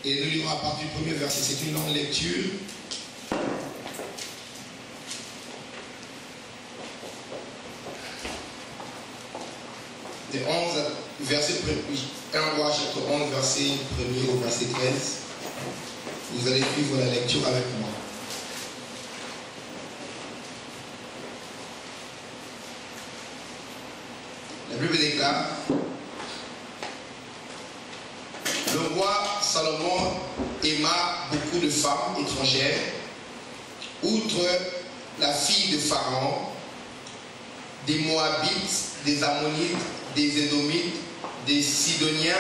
Et nous lirons à partir du premier verset. C'est une longue lecture. De 11 verset 1 roi chapitre 11 verset 1er au verset 13. Vous allez suivre la lecture avec moi. La Bible déclare: le roi Salomon aima beaucoup de femmes étrangères, outre la fille de Pharaon, des Moabites, des Ammonites, des Édomites, des Sidoniens,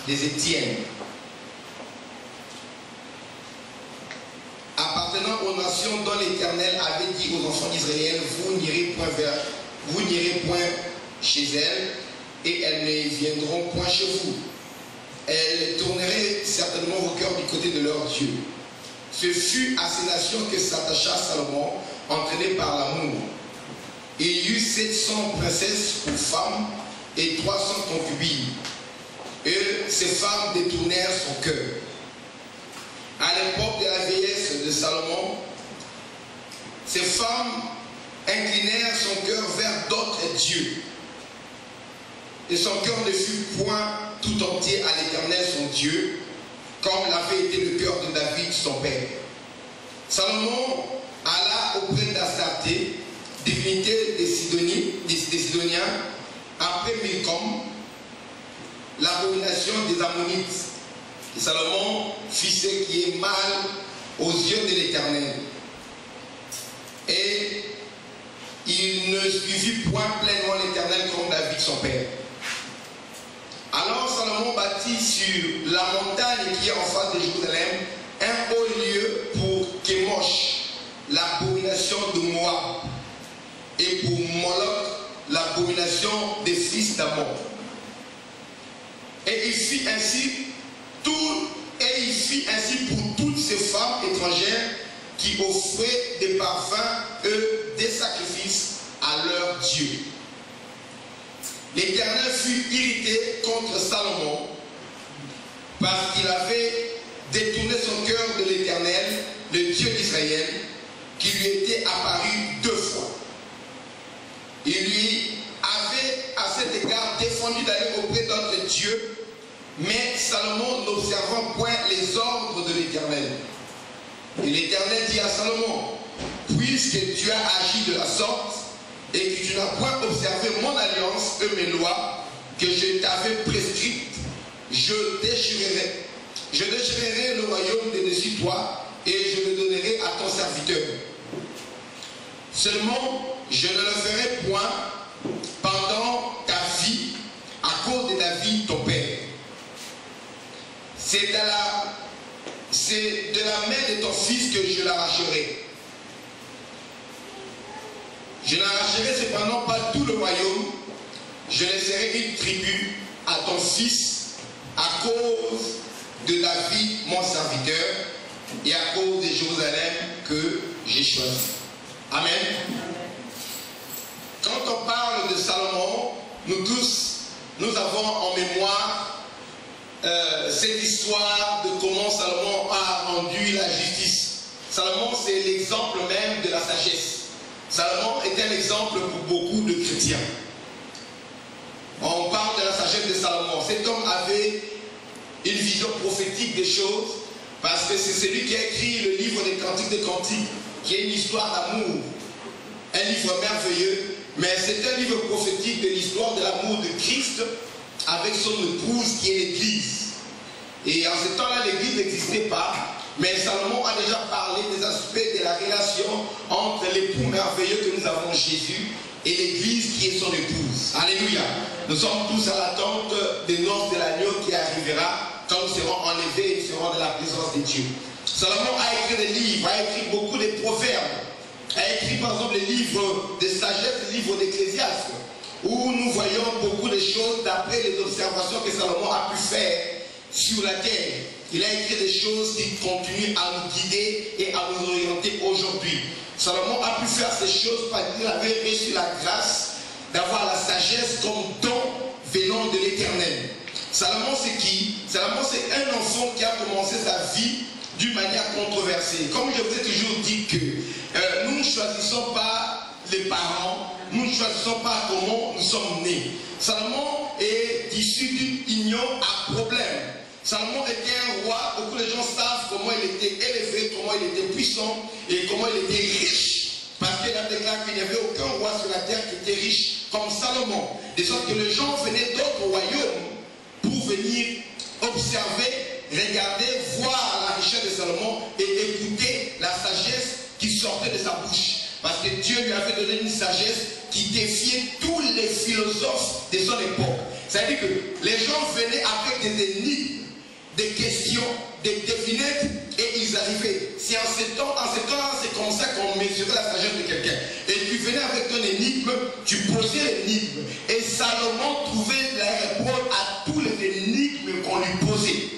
des Étiennes. Appartenant aux nations dont l'Éternel avait dit aux enfants d'Israël: vous n'irez point chez elles, et elles ne viendront point chez vous. Elles tourneraient certainement vos cœurs du côté de leur Dieu. Ce fut à ces nations que s'attacha Salomon, entraîné par l'amour. Il y eut 700 princesses pour femmes et 300 concubines. Et ces femmes détournèrent son cœur. À l'époque de la vieillesse de Salomon, ces femmes inclinèrent son cœur vers d'autres dieux. Et son cœur ne fut point tout entier à l'Éternel son Dieu, comme l'avait été le cœur de David son père. Salomon alla auprès d'Astarté, divinité des Sidoniens, après Milcom, l'abomination des Ammonites. Et Salomon fit ce qui est mal aux yeux de l'Éternel. Et il ne suivit point pleinement l'Éternel comme David son père. Alors Salomon bâtit sur la montagne qui est en face de Jérusalem un haut lieu pour Kémosh, l'abomination de Moab, et pour Moloch, l'abomination des fils d'Ammon. Et il fit ainsi pour toutes ces femmes étrangères qui offraient des parfums, des sacrifices à leur Dieu. L'Éternel fut irrité contre Salomon parce qu'il avait détourné son cœur de l'Éternel, le Dieu d'Israël, qui lui était apparu 2 fois. Il lui avait à cet égard défendu d'aller auprès d'autres dieux, mais Salomon n'observant point les ordres de l'Éternel. Et l'Éternel dit à Salomon: puisque tu as agi de la sorte, et que tu n'as point observé mon alliance et mes lois que je t'avais prescrites, je déchirerai le royaume de dessus toi, et je le donnerai à ton serviteur. Seulement, je ne le ferai point pendant ta vie, à cause de David ton père. C'est de la main de ton fils que je l'arracherai. Je n'arracherai cependant pas tout le royaume, je laisserai une tribu à ton fils à cause de David mon serviteur et à cause de Jérusalem que j'ai choisi. Amen. Quand on parle de Salomon, nous tous, nous avons en mémoire cette histoire de comment Salomon a rendu la justice. Salomon, c'est l'exemple même de la sagesse. Salomon est un exemple pour beaucoup de chrétiens. On parle de la sagesse de Salomon. Cet homme avait une vision prophétique des choses parce que c'est celui qui a écrit le livre des Cantiques des Cantiques, qui est une histoire d'amour. Un livre merveilleux, mais c'est un livre prophétique de l'histoire de l'amour de Christ avec son épouse qui est l'Église. Et en ce temps-là, l'Église n'existait pas. Mais Salomon a déjà parlé des aspects de la relation entre l'époux merveilleux que nous avons Jésus et l'Église qui est son épouse. Alléluia. Nous sommes tous à l'attente des noces de l'agneau qui arrivera quand nous serons enlevés et nous serons dans la présence de Dieu. Salomon a écrit des livres, a écrit beaucoup de proverbes, a écrit par exemple les livres de sagesse, les livres d'Ecclésiaste, où nous voyons beaucoup de choses d'après les observations que Salomon a pu faire sur la terre. Il a écrit des choses qui continuent à nous guider et à nous orienter aujourd'hui. Salomon a pu faire ces choses parce qu'il avait reçu la grâce d'avoir la sagesse comme don venant de l'Éternel. Salomon c'est qui? Salomon c'est un enfant qui a commencé sa vie d'une manière controversée. Comme je vous ai toujours dit que nous ne choisissons pas les parents, nous ne choisissons pas comment nous sommes nés. Salomon est issu d'une union à problème. Salomon était un roi, beaucoup de gens savent comment il était élevé, comment il était puissant et comment il était riche. Parce qu'il a déclaré qu'il n'y avait aucun roi sur la terre qui était riche comme Salomon. De sorte que les gens venaient d'autres royaumes pour venir observer, regarder, voir la richesse de Salomon et écouter la sagesse qui sortait de sa bouche. Parce que Dieu lui avait donné une sagesse qui défiait tous les philosophes de son époque. C'est-à-dire que les gens venaient avec des énigmes, des questions, des devinettes et ils arrivaient. Si en ces temps-là, c'est comme ça qu'on mesurait la sagesse de quelqu'un. Et tu venais avec ton énigme, tu posais l'énigme. Et Salomon trouvait la réponse à tous les énigmes qu'on lui posait.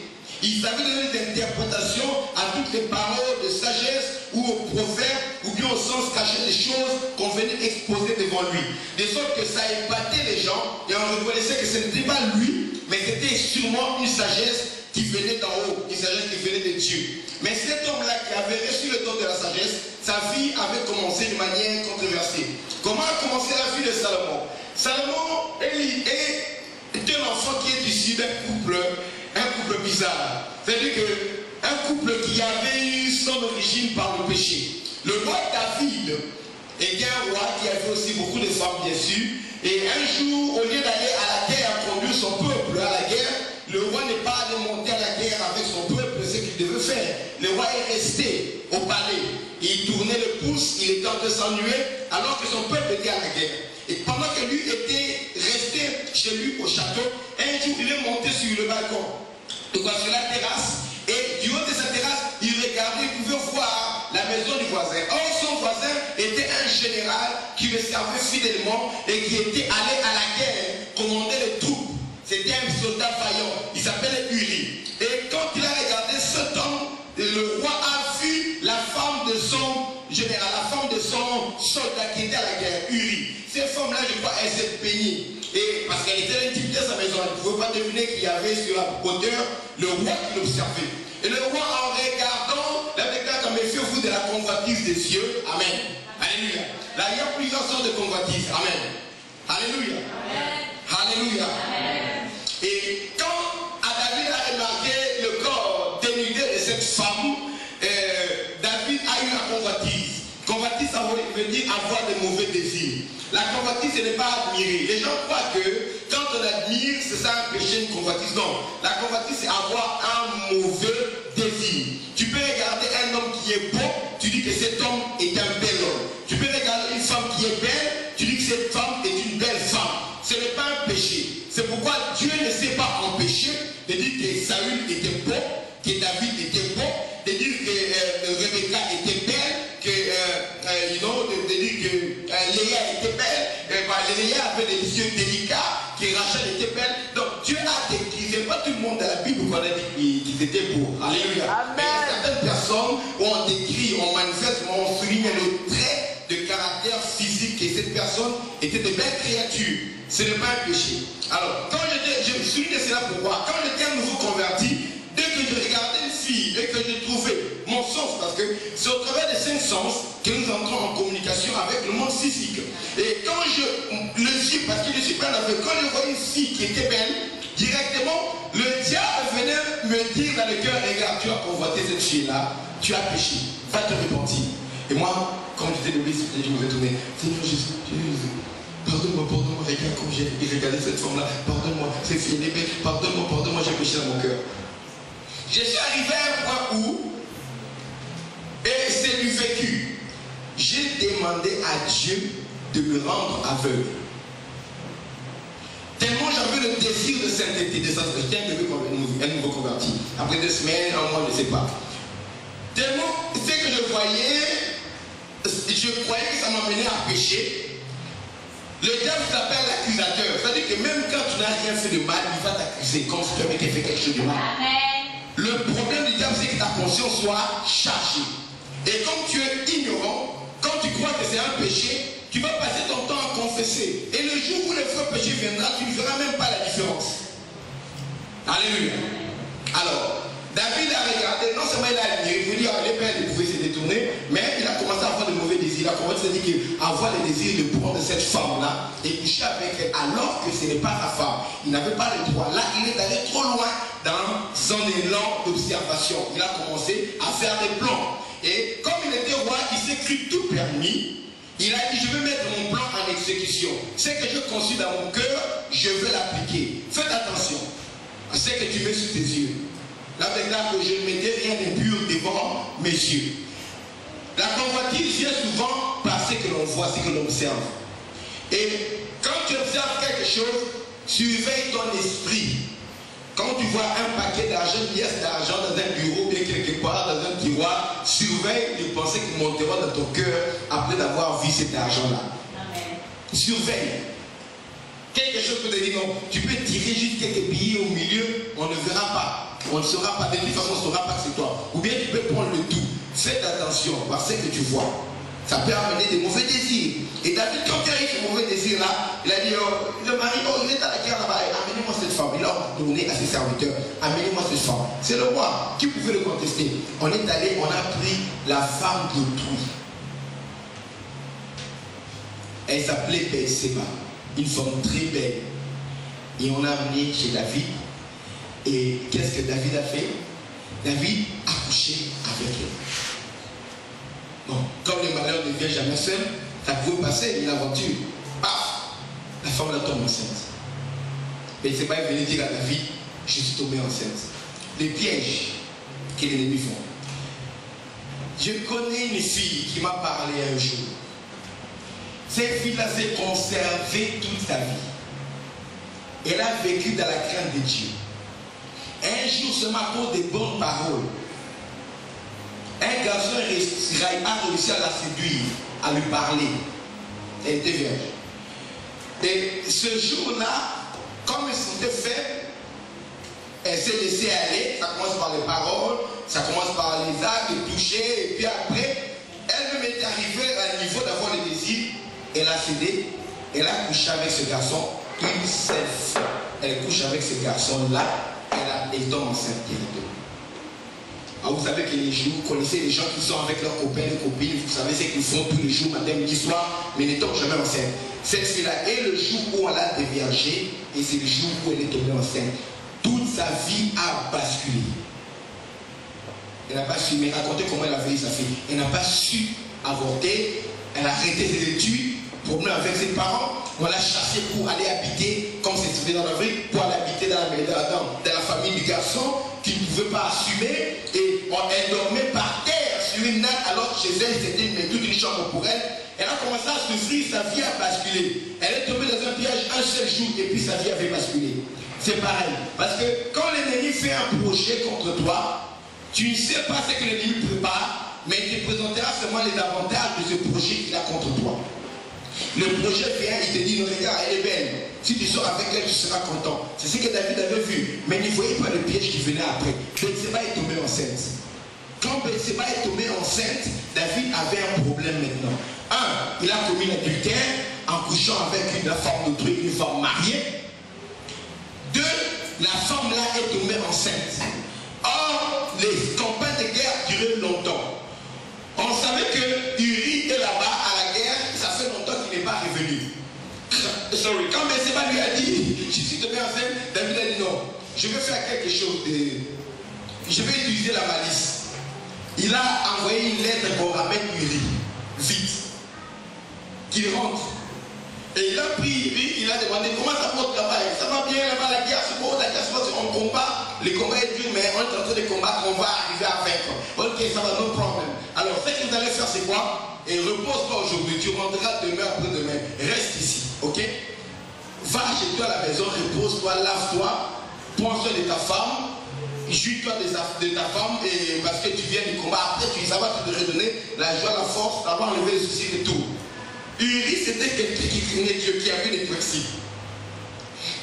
Il savait donner des interprétations à toutes les paroles de sagesse ou aux proverbes ou bien au sens caché des choses qu'on venait exposer devant lui. De sorte que ça épatait les gens et on reconnaissait que ce n'était pas lui, mais c'était sûrement une sagesse qui venait d'en haut, une sagesse qui venait de Dieu. Mais cet homme-là qui avait reçu le don de la sagesse, sa vie avait commencé de manière controversée. Comment a commencé la vie de Salomon? Salomon est un enfant qui est issu d'un couple bizarre. C'est-à-dire qu'un couple qui avait eu son origine par le péché. Le roi David était un roi qui avait aussi beaucoup de femmes, bien sûr. Et un jour, au lieu d'aller à la guerre, conduire son peuple à la guerre, le roi n'est pas allé monter à la guerre avec son peuple, ce qu'il devait faire. Le roi est resté au palais. Il tournait le pouce, il était en train de s'ennuyer, alors que son peuple était à la guerre. Et pendant que lui était resté chez lui au château, un jour il est monté sur le balcon, sur la terrasse, et du haut de sa terrasse, il regardait, il pouvait voir la maison du voisin. Or, son voisin était un général qui le servait fidèlement et qui était allé à la guerre, commander les troupes. C'était un soldat vaillant, il s'appelait Uri. Et quand il a regardé cet homme, le roi a vu la femme de son général, la femme de son soldat qui était à la guerre, Uri. Cette femme-là, je crois, elle s'est peignée. Et parce qu'elle était l'intimité de sa maison, elle ne pouvait pas deviner qu'il y avait sur la hauteur le roi qui l'observait. Et le roi, en regardant, la déclare comme méfiez-vous de la convoitise des cieux. Amen. Alléluia. Là, il y a plusieurs sortes de convoitises. Amen. Alléluia. Amen. Alléluia. Amen. Et quand David a remarqué le corps dénudé de cette femme, David a eu la convoitise. Convoitise, ça veut dire avoir de mauvais désirs. La convoitise, ce n'est pas admirer. Les gens croient que quand on admire, c'est ça un péché, une convoitise. Non. La convoitise, c'est avoir un mauvais désir. Tu peux regarder un homme qui est beau, tu dis que cet homme est un bel homme. Tu peux regarder une femme qui est belle, tu dis que cette femme est une belle femme. Ce n'est pas un péché. C'est pourquoi Dieu ne s'est pas empêché de dire que Saül était beau, que David était beau, de dire que Rebecca était belle, que de dire que Léa était belle, Léa avait des yeux délicats, que Rachel était belle. Donc Dieu a décrit, c'est pas tout le monde dans la Bible qu'on a dit qu'ils étaient beaux. Alléluia. Mais certaines personnes ont décrit, on manifeste, on souligne le trait de caractère physique que cette personne était de belles créatures. Ce n'est pas un péché. Alors, quand je souligne cela pourquoi? Quand j'étais un nouveau converti, dès que je regardais une fille et que je trouvais mon sens, parce que c'est au travers des 5 sens que nous entrons en communication avec le monde physique. Et quand le suis, parce que je suis pas aveugle, quand je vois une fille qui était belle, directement, le diable venait me dire dans le cœur, regarde, tu as convoité cette fille-là, tu as péché, va te repentir. Et moi, quand j'étais de l'esprit, je me vais tourner, Seigneur Jésus, pardonne-moi, regarde comme j'ai regardé cette femme-là, pardonne-moi, cette fille est belle, pardonne-moi, j'ai péché dans mon cœur. Je suis arrivé à un point où, et c'est du vécu, j'ai demandé à Dieu de me rendre aveugle. Tellement j'avais le désir de sainteté, de sainteté. J'étais un nouveau converti. Après 2 semaines, 1 mois, je ne sais pas. Tellement, ce que je voyais, je croyais que ça m'amenait à pécher. Le diable s'appelle l'accusateur. C'est-à-dire que même quand tu n'as rien fait de mal, il va t'accuser comme si tu avais fait quelque chose de mal. Amen. Le problème du diable, c'est que ta conscience soit chargée. Et comme tu es ignorant, quand tu crois que c'est un péché, tu vas passer ton temps à confesser. Et le jour où le vrai péché viendra, tu ne verras même pas la différence. Alléluia. Alors, David a regardé, non seulement il a admiré, il veut dire, les pères pouvaient se détourner, mais il a commencé à avoir de mauvais désirs. Il a commencé à dire qu'avoir les désirs de prendre cette femme-là et coucher avec elle, alors que ce n'est pas sa femme. Il n'avait pas le droit. Là, il est allé trop loin dans son élan d'observation. Il a commencé à faire des plans. Et comme il était roi, il s'est cru tout permis. Il a dit, je vais mettre mon plan en exécution. Ce que je conçus dans mon cœur, je vais l'appliquer. Faites attention à ce que tu mets sous tes yeux. Là maintenant que je ne mettais rien d'impur devant mes yeux. La convoitise vient souvent par ce que l'on voit, ce que l'on observe. Et quand tu observes quelque chose, surveille ton esprit. Quand tu vois un paquet d'argent, une pièce d'argent dans un bureau, bien quelque part, dans un tiroir, surveille les pensées qui monteront dans ton cœur après d'avoir vu cet argent-là. Surveille. Quelque chose peut te dire non, tu peux tirer juste quelques billets au milieu, on ne verra pas. On ne saura pas, de toute façon on ne saura pas que c'est toi. Ou bien tu peux prendre le tout. Faites attention parce que tu vois. Ça peut amener des mauvais désirs. Et David, quand il a eu ce mauvais désir-là, il a dit, oh, le mari, oh, il est à la guerre là-bas, amenez-moi cette femme. Il a ordonné à ses serviteurs, amenez-moi cette femme. C'est le roi qui pouvait le contester. On est allé, on a pris la femme d'autrui. Elle s'appelait Bathsheba, une femme très belle. Et on l'a amenée chez David. Et qu'est-ce que David a fait? David a couché avec elle. Bon, comme le malheur ne vient jamais seul, ça pouvait passer une aventure. Paf, la femme la tombe enceinte. Mais c'est pas venu dire à David, je suis tombé enceinte. Les pièges que les ennemis font. Je connais une fille qui m'a parlé un jour. Cette fille-là s'est conservée toute sa vie. Elle a vécu dans la crainte de Dieu. Un jour, seulement à cause des bonnes paroles, un garçon a réussi à la séduire, à lui parler. Elle était vierge. Et ce jour-là, comme elle s'était faible, elle s'est laissée aller. Ça commence par les paroles, ça commence par les actes, les toucher, et puis après, elle-même est arrivée à un niveau d'avoir le désir. Elle a cédé, elle a couché avec ce garçon une seule fois. Elle couche avec ce garçon-là. Elle tombe enceinte directement. Alors vous savez que les jours, vous connaissez les gens qui sont avec leurs copains et copines, vous savez ce qu'ils font tous les jours, matin, midi, soir, mais ne tombent jamais enceinte. Cette fille-là est le jour où elle a déviergé et c'est le jour où elle est tombée enceinte. Toute sa vie a basculé. Elle n'a pas su, mais racontez comment elle a veillé sa fille. Elle n'a pas su avorter, elle a arrêté ses études, problème avec ses parents. On l'a chassé pour aller habiter, comme c'est fait dans l'Afrique, pour aller habiter dans la famille du garçon qui ne pouvait pas assumer. Et elle dormait par terre sur une natte, alors que chez elle, c'était toute une chambre pour elle. Elle a commencé à souffrir, sa vie a basculé. Elle est tombée dans un piège un seul jour et puis sa vie avait basculé. C'est pareil. Parce que quand l'ennemi fait un projet contre toi, tu ne sais pas ce que l'ennemi prépare, mais il te présentera seulement les avantages de ce projet qu'il a contre toi. Le projet vient, il te dit, non, regarde, elle est belle. Si tu sors avec elle, tu seras content. C'est ce que David avait vu. Mais il ne voyait pas le piège qui venait après. Bathsheba est tombée enceinte. Quand Bathsheba est tombée enceinte, David avait un problème maintenant. Un, il a commis l'adultère en couchant avec une femme d'autrui, une femme mariée. Deux, la femme là est tombée enceinte. Or, les campagnes de guerre duraient longtemps. On savait que Uri est là-bas à la guerre, ça fait longtemps qu'il n'est pas revenu. Sorry. Quand Bathsheba lui a dit, je suis tombé enceinte, David a dit non, je vais faire quelque chose je vais utiliser la malice. Il a envoyé une lettre pour ramener Uri, vite, qu'il rentre. Et il a pris Uri, il a demandé comment ça porte là-bas. Ça va bien là-bas, la guerre se pose, la guerre se pose, on combat, le combat est dur, mais on est en train de combattre, on va arriver à vaincre. Ok, ça va, no problème. Alors, ce que vous allez faire, c'est quoi? Et repose-toi aujourd'hui, tu rentreras demain après-demain. Reste ici, ok? Va chez toi à la maison, repose-toi, lave-toi, prends soin de ta femme, jouis-toi de ta femme, et parce que tu viens du combat, après ça va te redonner la joie, la force d'avoir enlevé les soucis et tout. Uri, c'était quelqu'un qui craignait Dieu, qui avait des principes.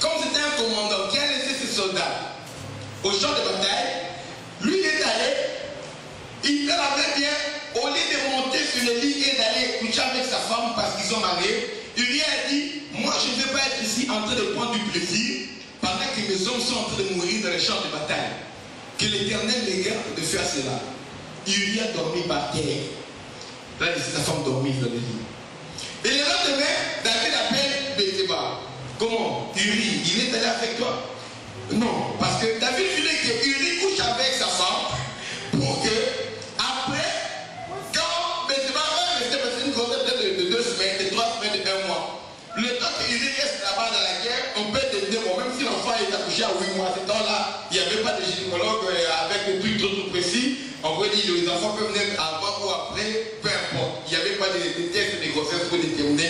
Comme c'était un commandant qui a laissé ses soldats au champ de bataille, lui il est allé, il avait bien, au lieu de monter sur le lit et d'aller coucher avec sa femme parce qu'ils sont mariés, Uri a dit, moi je ne vais pas être ici en train de prendre du plaisir, parce pendant que mes hommes sont en train de mourir dans les champs de bataille, que l'Éternel me garde de faire cela. Uri a dormi par terre. Là, sa femme dormit dans le lit. Et le lendemain, David appelle Bathsheba. Comment? Uri, il est allé avec toi? Non, parce que David voulait que Uri couche avec sa femme pour que, après, quand Bathsheba va rester une grossesse de 2 semaines, de 3 semaines, de 1 mois, le temps que Uri reste là-bas dans la guerre, on peut devenir bon, même si l'enfant est accouché à 8 mois, ce temps-là, il n'y avait pas de gynécologue avec des trucs trop précis. On peut dire que les enfants peuvent naître avant ou après, peu importe. Il n'y avait pas de tests de grossesse pour déterminer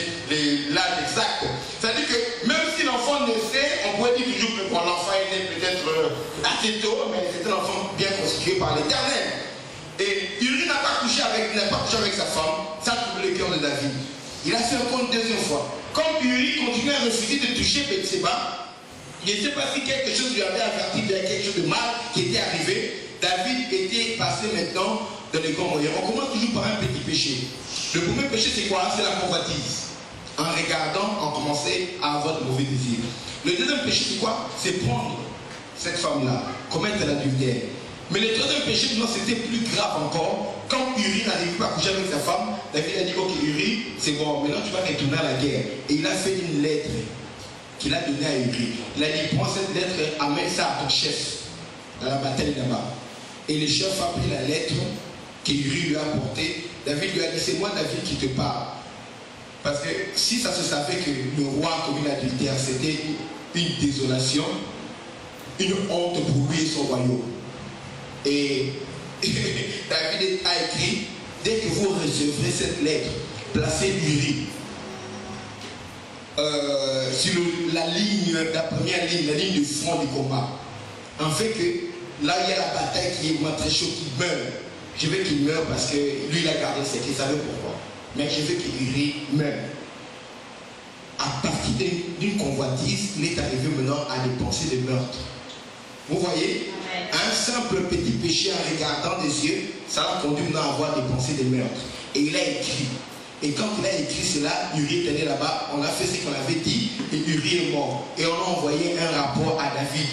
l'âge exact. C'est-à-dire que même si l'enfant naissait, on pourrait dire toujours que l'enfant est né peut-être assez tôt, mais c'est un enfant bien constitué par l'Éternel. Et Uri n'a pas couché avec sa femme, ça a troublé le cœur de David. Il a fait encore une deuxième fois. Comme Uri continuait à refuser de toucher Bathsheba, je ne sais pas si quelque chose lui avait averti de quelque chose de mal qui était arrivé. David était passé maintenant dans les grands moyens. On commence toujours par un petit péché. Le premier péché, c'est quoi? C'est la convoitise. En regardant, on commençait à avoir de mauvais désirs. Le deuxième péché, c'est quoi? C'est prendre cette femme-là, commettre l'adultère. Mais le troisième péché, non, c'était plus grave encore. Quand Uri n'arrivait pas à coucher avec sa femme, David a dit, ok Uri, c'est bon, maintenant tu vas retourner à la guerre. Et il a fait une lettre qu'il a donnée à Uri. Il a dit, prends cette lettre, amène ça à ton chef, dans la bataille là-bas. Et le chef a pris la lettre qu'Uri lui a apportée. David lui a dit, c'est moi David qui te parle. Parce que si ça se savait que le roi a commis l'adultère, c'était une désolation, une honte pour lui et son royaume. Et David a écrit, dès que vous recevrez cette lettre, placez Uri sur la première ligne, la ligne de front du combat. En fait que là il y a la bataille qui est très chaud, qui meurt. Je veux qu'il meure parce que lui il a gardé ce qu'il savait pourquoi. Mais je veux qu'Uri meure. À partir d'une convoitise, il est arrivé maintenant à des pensées de meurtre. Vous voyez? Un simple petit péché en regardant des yeux, ça l'a conduit maintenant à avoir des pensées de meurtre. Et il a écrit. Et quand il a écrit cela, Uri est allé là-bas, on a fait ce qu'on avait dit, et Uri est mort. Et on a envoyé un rapport à David.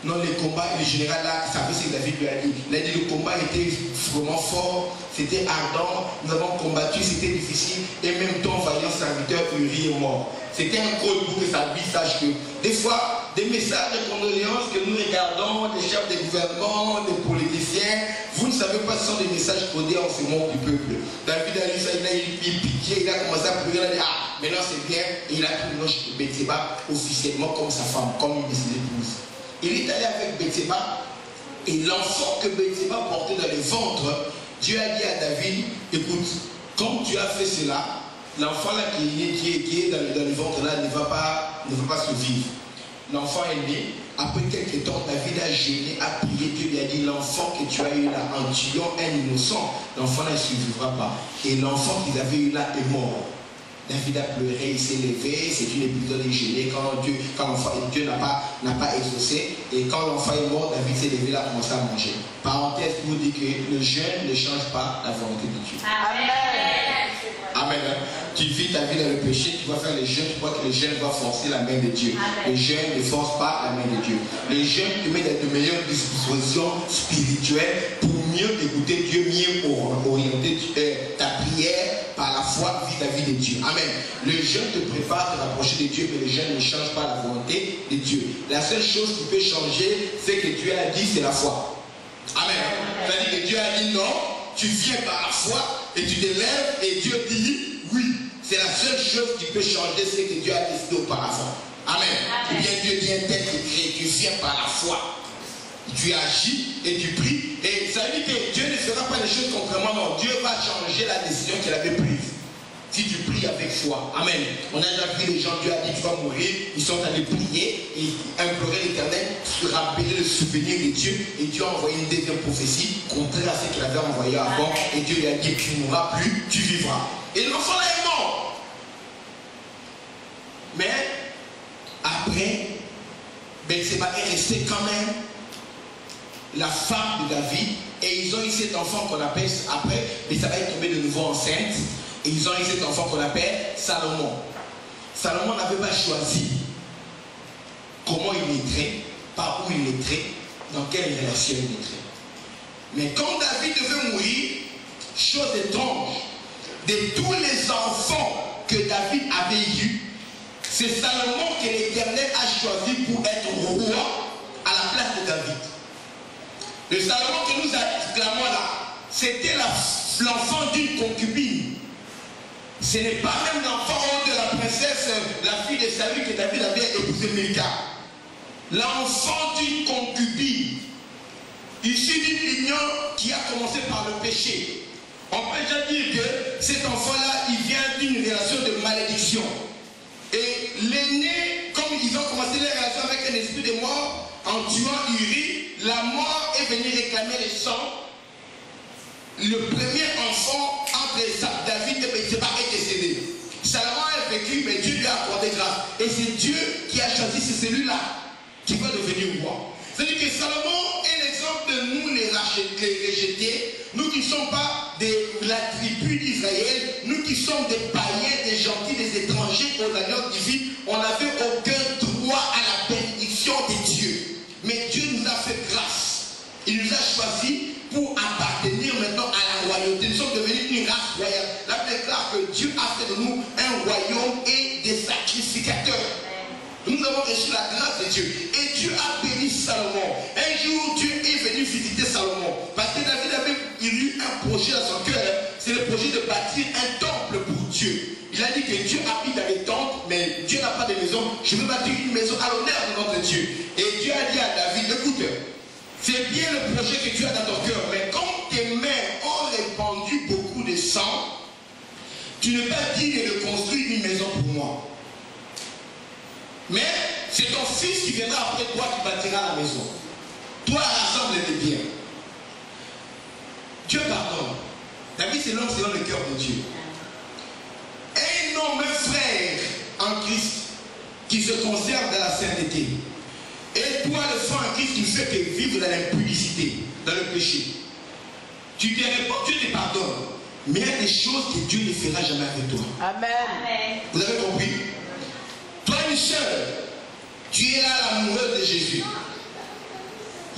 Non, le combat, le général là, savait ce que David lui a dit. Il a dit le combat était vraiment fort, c'était ardent, nous avons combattu, c'était difficile, et même ton vaillant serviteur Uri est mort. C'était un code pour que sa vie sache que des fois, des messages de condoléances que nous regardons, des chefs de gouvernement, des politiciens, vous ne savez pas, ce sont des messages codés en ce monde du peuple. David a lu ça, il a eu pitié, il a commencé à pleurer, il a dit ah, maintenant c'est bien, et il a pris Bathsheba officiellement comme sa femme, comme une de ses épouses. Il est allé avec Bathsheba, et l'enfant que Bathsheba portait dans le ventre, Dieu a dit à David, écoute, comme tu as fait cela, l'enfant là qui est dans le ventre là ne va pas survivre. L'enfant est né. Après quelques temps, David a gêné, a prié. Dieu lui a dit, l'enfant que tu as eu là, en tuant un innocent, l'enfant là ne survivra pas. Et l'enfant qu'ils avaient eu là est mort. David a pleuré, il s'est levé. C'est une épisode gêné quand Dieu n'a pas exaucé. Et quand l'enfant est mort, David s'est levé, il a commencé à manger. Parenthèse pour dire que le jeûne ne change pas la volonté de Dieu. Amen. Amen. Tu vis ta vie dans le péché, tu vas faire le jeûne, tu crois que le jeûne va forcer la main de Dieu. Amen. Le jeûne ne force pas la main de Dieu. Le jeûne te met dans de meilleures dispositions spirituelles pour mieux écouter Dieu, mieux orienter ta prière par la foi vis-à-vis de Dieu. Amen. Le jeûne te prépare à te rapprocher de Dieu, mais le jeûne ne change pas la volonté de Dieu. La seule chose qui peut changer, c'est que Dieu a dit, c'est la foi. Amen. C'est-à-dire que Dieu a dit non, tu viens par la foi et tu te lèves et Dieu dit oui. C'est la seule chose qui peut changer, c'est que Dieu a décidé auparavant. Amen. Ou bien Dieu dit un tel décret, tu viens par la foi. Tu agis et tu pries. Et ça veut dire que Dieu ne fera pas les choses contrairement. Non, Dieu va changer la décision qu'il avait prise. Si tu pries avec foi. Amen. On a déjà vu les gens, Dieu a dit tu vas mourir. Ils sont allés prier et implorer l'Éternel, se rappeler le souvenir de Dieu. Et Dieu a envoyé une deuxième prophétie, contraire à ce qu'il avait envoyé avant. Et Dieu lui a dit tu ne mourras plus, tu vivras. Et l'enfant là est mort. Mais après, Bathsheba est restée quand même la femme de David. Et ils ont eu cet enfant qu'on appelle après, Bathsheba est tombée de nouveau enceinte. Et ils ont eu cet enfant qu'on appelle Salomon. Salomon n'avait pas choisi comment il est traité, par où il est traité, dans quelle relation il est traité. Mais quand David devait mourir, chose étrange, de tous les enfants que David avait eus, c'est Salomon que l'Éternel a choisi pour être roi à la place de David. Le Salomon que nous acclamons là, c'était l'enfant d'une concubine. Ce n'est pas même l'enfant de la princesse, la fille de Saül que David avait épousé Milka. L'enfant d'une concubine, issu d'une union qui a commencé par le péché. On peut déjà dire que cet enfant-là, il vient d'une relation de malédiction. Et l'aîné, comme ils ont commencé les relations avec un esprit de mort, en tuant Uri, la mort est venue réclamer le sang. Le premier enfant entre David et Bathsheba est décédé. Salomon a vécu, mais Dieu lui a accordé grâce. Et c'est Dieu qui a choisi, c'est celui-là qui va devenir roi. C'est-à-dire que Salomon est l'exemple de nous les rejetés, nous qui ne sommes pas de la tribu d'Israël, nous qui sommes des païens, des gentils, des étrangers aux alliances divines, on n'avait aucun droit à la bénédiction de Dieu. Mais Dieu nous a fait grâce. Il nous a choisis pour appartenir maintenant à la royauté. Nous sommes devenus une race royale. La Bible déclare que Dieu a fait de nous un royaume et des sacrificateurs. Nous avons reçu la grâce de Dieu. Et Dieu a béni Salomon. Un jour, Dieu est venu visiter Salomon. Parce que David avait eu un projet dans son cœur. C'est le projet de bâtir un temple pour Dieu. Il a dit que Dieu habite dans les tentes, mais Dieu n'a pas de maison. Je veux bâtir une maison à l'honneur de notre Dieu. Et Dieu a dit à David, écoute, c'est bien le projet que tu as dans ton cœur, mais quand tes mains ont répandu beaucoup de sang, tu ne peux digne de construire une maison pour moi. Mais c'est ton fils qui viendra après toi qui bâtira la maison. Toi, rassemble-les bien. Dieu pardonne. David, c'est l'homme selon le cœur de Dieu. Un homme frère en Christ qui se conserve dans la sainteté. Et toi, le frère en Christ, qui ne fait que vivre dans l'impudicité, dans le péché. Tu te réponds, Dieu te pardonne. Mais il y a des choses que Dieu ne fera jamais avec toi. Amen. Vous avez compris? Toi, une sœur, tu es là l'amoureuse de Jésus.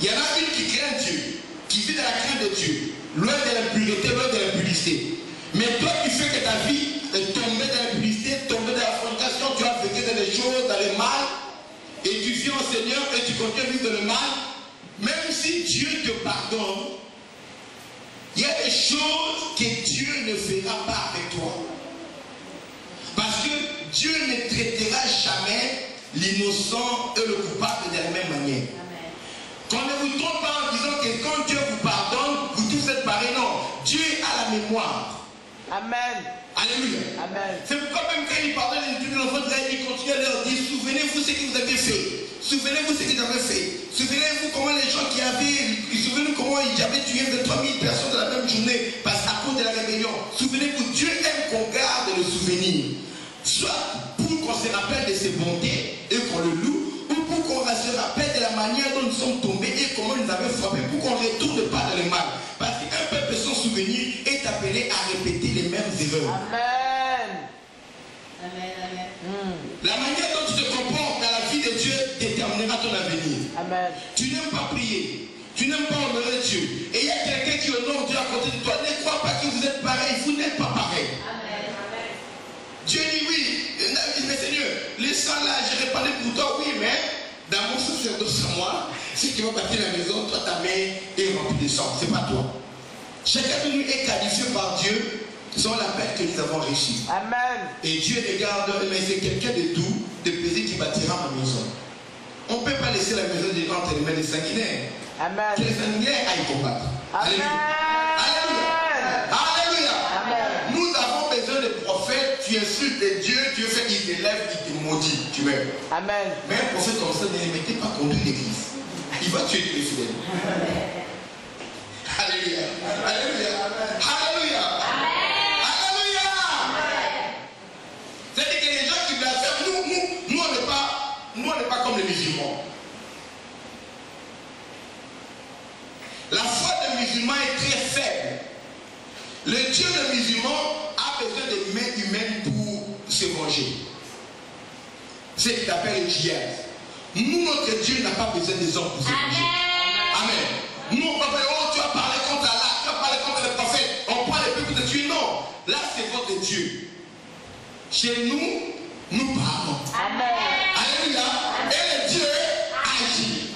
Il y en a une qui craint Dieu, qui vit dans la crainte de Dieu, loin de l'impureté, loin de l'impudicité. Mais toi, tu fais que ta vie est tombée dans l'impudicité, tombée dans la fornication, tu as vécu dans les choses, dans le mal, et tu viens au Seigneur et tu continues à vivre dans le mal. Même si Dieu te pardonne, il y a des choses que Dieu ne fera pas avec toi. Parce que Dieu ne traitera jamais l'innocent et le coupable de la même manière. Qu'on ne vous trompe pas en disant que quand Dieu vous pardonne, vous tous êtes pareil. Non, Dieu a la mémoire. Amen. Alléluia. Amen. C'est pourquoi même quand il pardonne les enfants d'Israël, il continue à leur dire, souvenez-vous ce que vous avez fait. Souvenez-vous ce que j'avais fait. Souvenez-vous comment les gens qui avaient, souvenez-vous comment j'avais tué 23 000 personnes dans la même journée parce à cause de la rébellion. Souvenez-vous, Dieu aime qu'on garde le souvenir. Soit pour qu'on se rappelle de ses bontés et qu'on le loue, ou pour qu'on se rappelle de la manière dont nous sommes tombés et comment nous avons frappé, pour qu'on ne retourne pas dans le mal. Parce qu'un peuple sans souvenir est appelé à répéter les mêmes erreurs. Amen. Amen. La manière dont tu te comportes dans la vie de Dieu déterminera ton avenir. Amen. Tu n'aimes pas prier, tu n'aimes pas honorer Dieu. Et il y a quelqu'un qui honore Dieu à côté de toi. Ne crois pas que vous êtes pareil, vous n'êtes pas pareil. Amen. Dieu dit oui, mais Seigneur, les sangs là, j'ai répandu pour toi, oui, mais dans mon sacerdoce à moi, si tu vas bâtir la maison, toi ta main est remplie de sang, c'est pas toi. Chacun de nous est qualifié par Dieu selon l'appel que nous avons reçu. Amen. Et Dieu regarde, mais c'est quelqu'un de doux, de paisible qui bâtira ma maison. On ne peut pas laisser la maison entre les mains des sanguinaires. Amen. Que les sanguinaires aillent combattre. Amen. Alléluia. Alléluia. Amen. Nous avons besoin de prophètes. Tu insultes Dieu, Dieu fait qu'il t'élève, il te maudit. Tu meurs. Amen. Mais un prophète comme ça, ne les mettez pas conduire l'église. Il va tuer tous les fidèles. Alléluia. Alléluia. Alléluia. Alléluia. C'est-à-dire que les gens qui blasphèment, nous on n'est pas comme les musulmans. La foi des musulmans est très faible. Le Dieu des musulmans a besoin de mains humaines pour se venger. C'est ce qu'il appelle le djihad. Nous, notre Dieu n'a pas besoin des hommes pour se venger. Amen. Nous, on va dire, oh, tu as parlé contre Allah, tu as parlé contre les prophètes, on prend les peuples de Dieu. Non, là, c'est votre Dieu. Chez nous, nous parlons. Amen. Alléluia. Et le Dieu agit.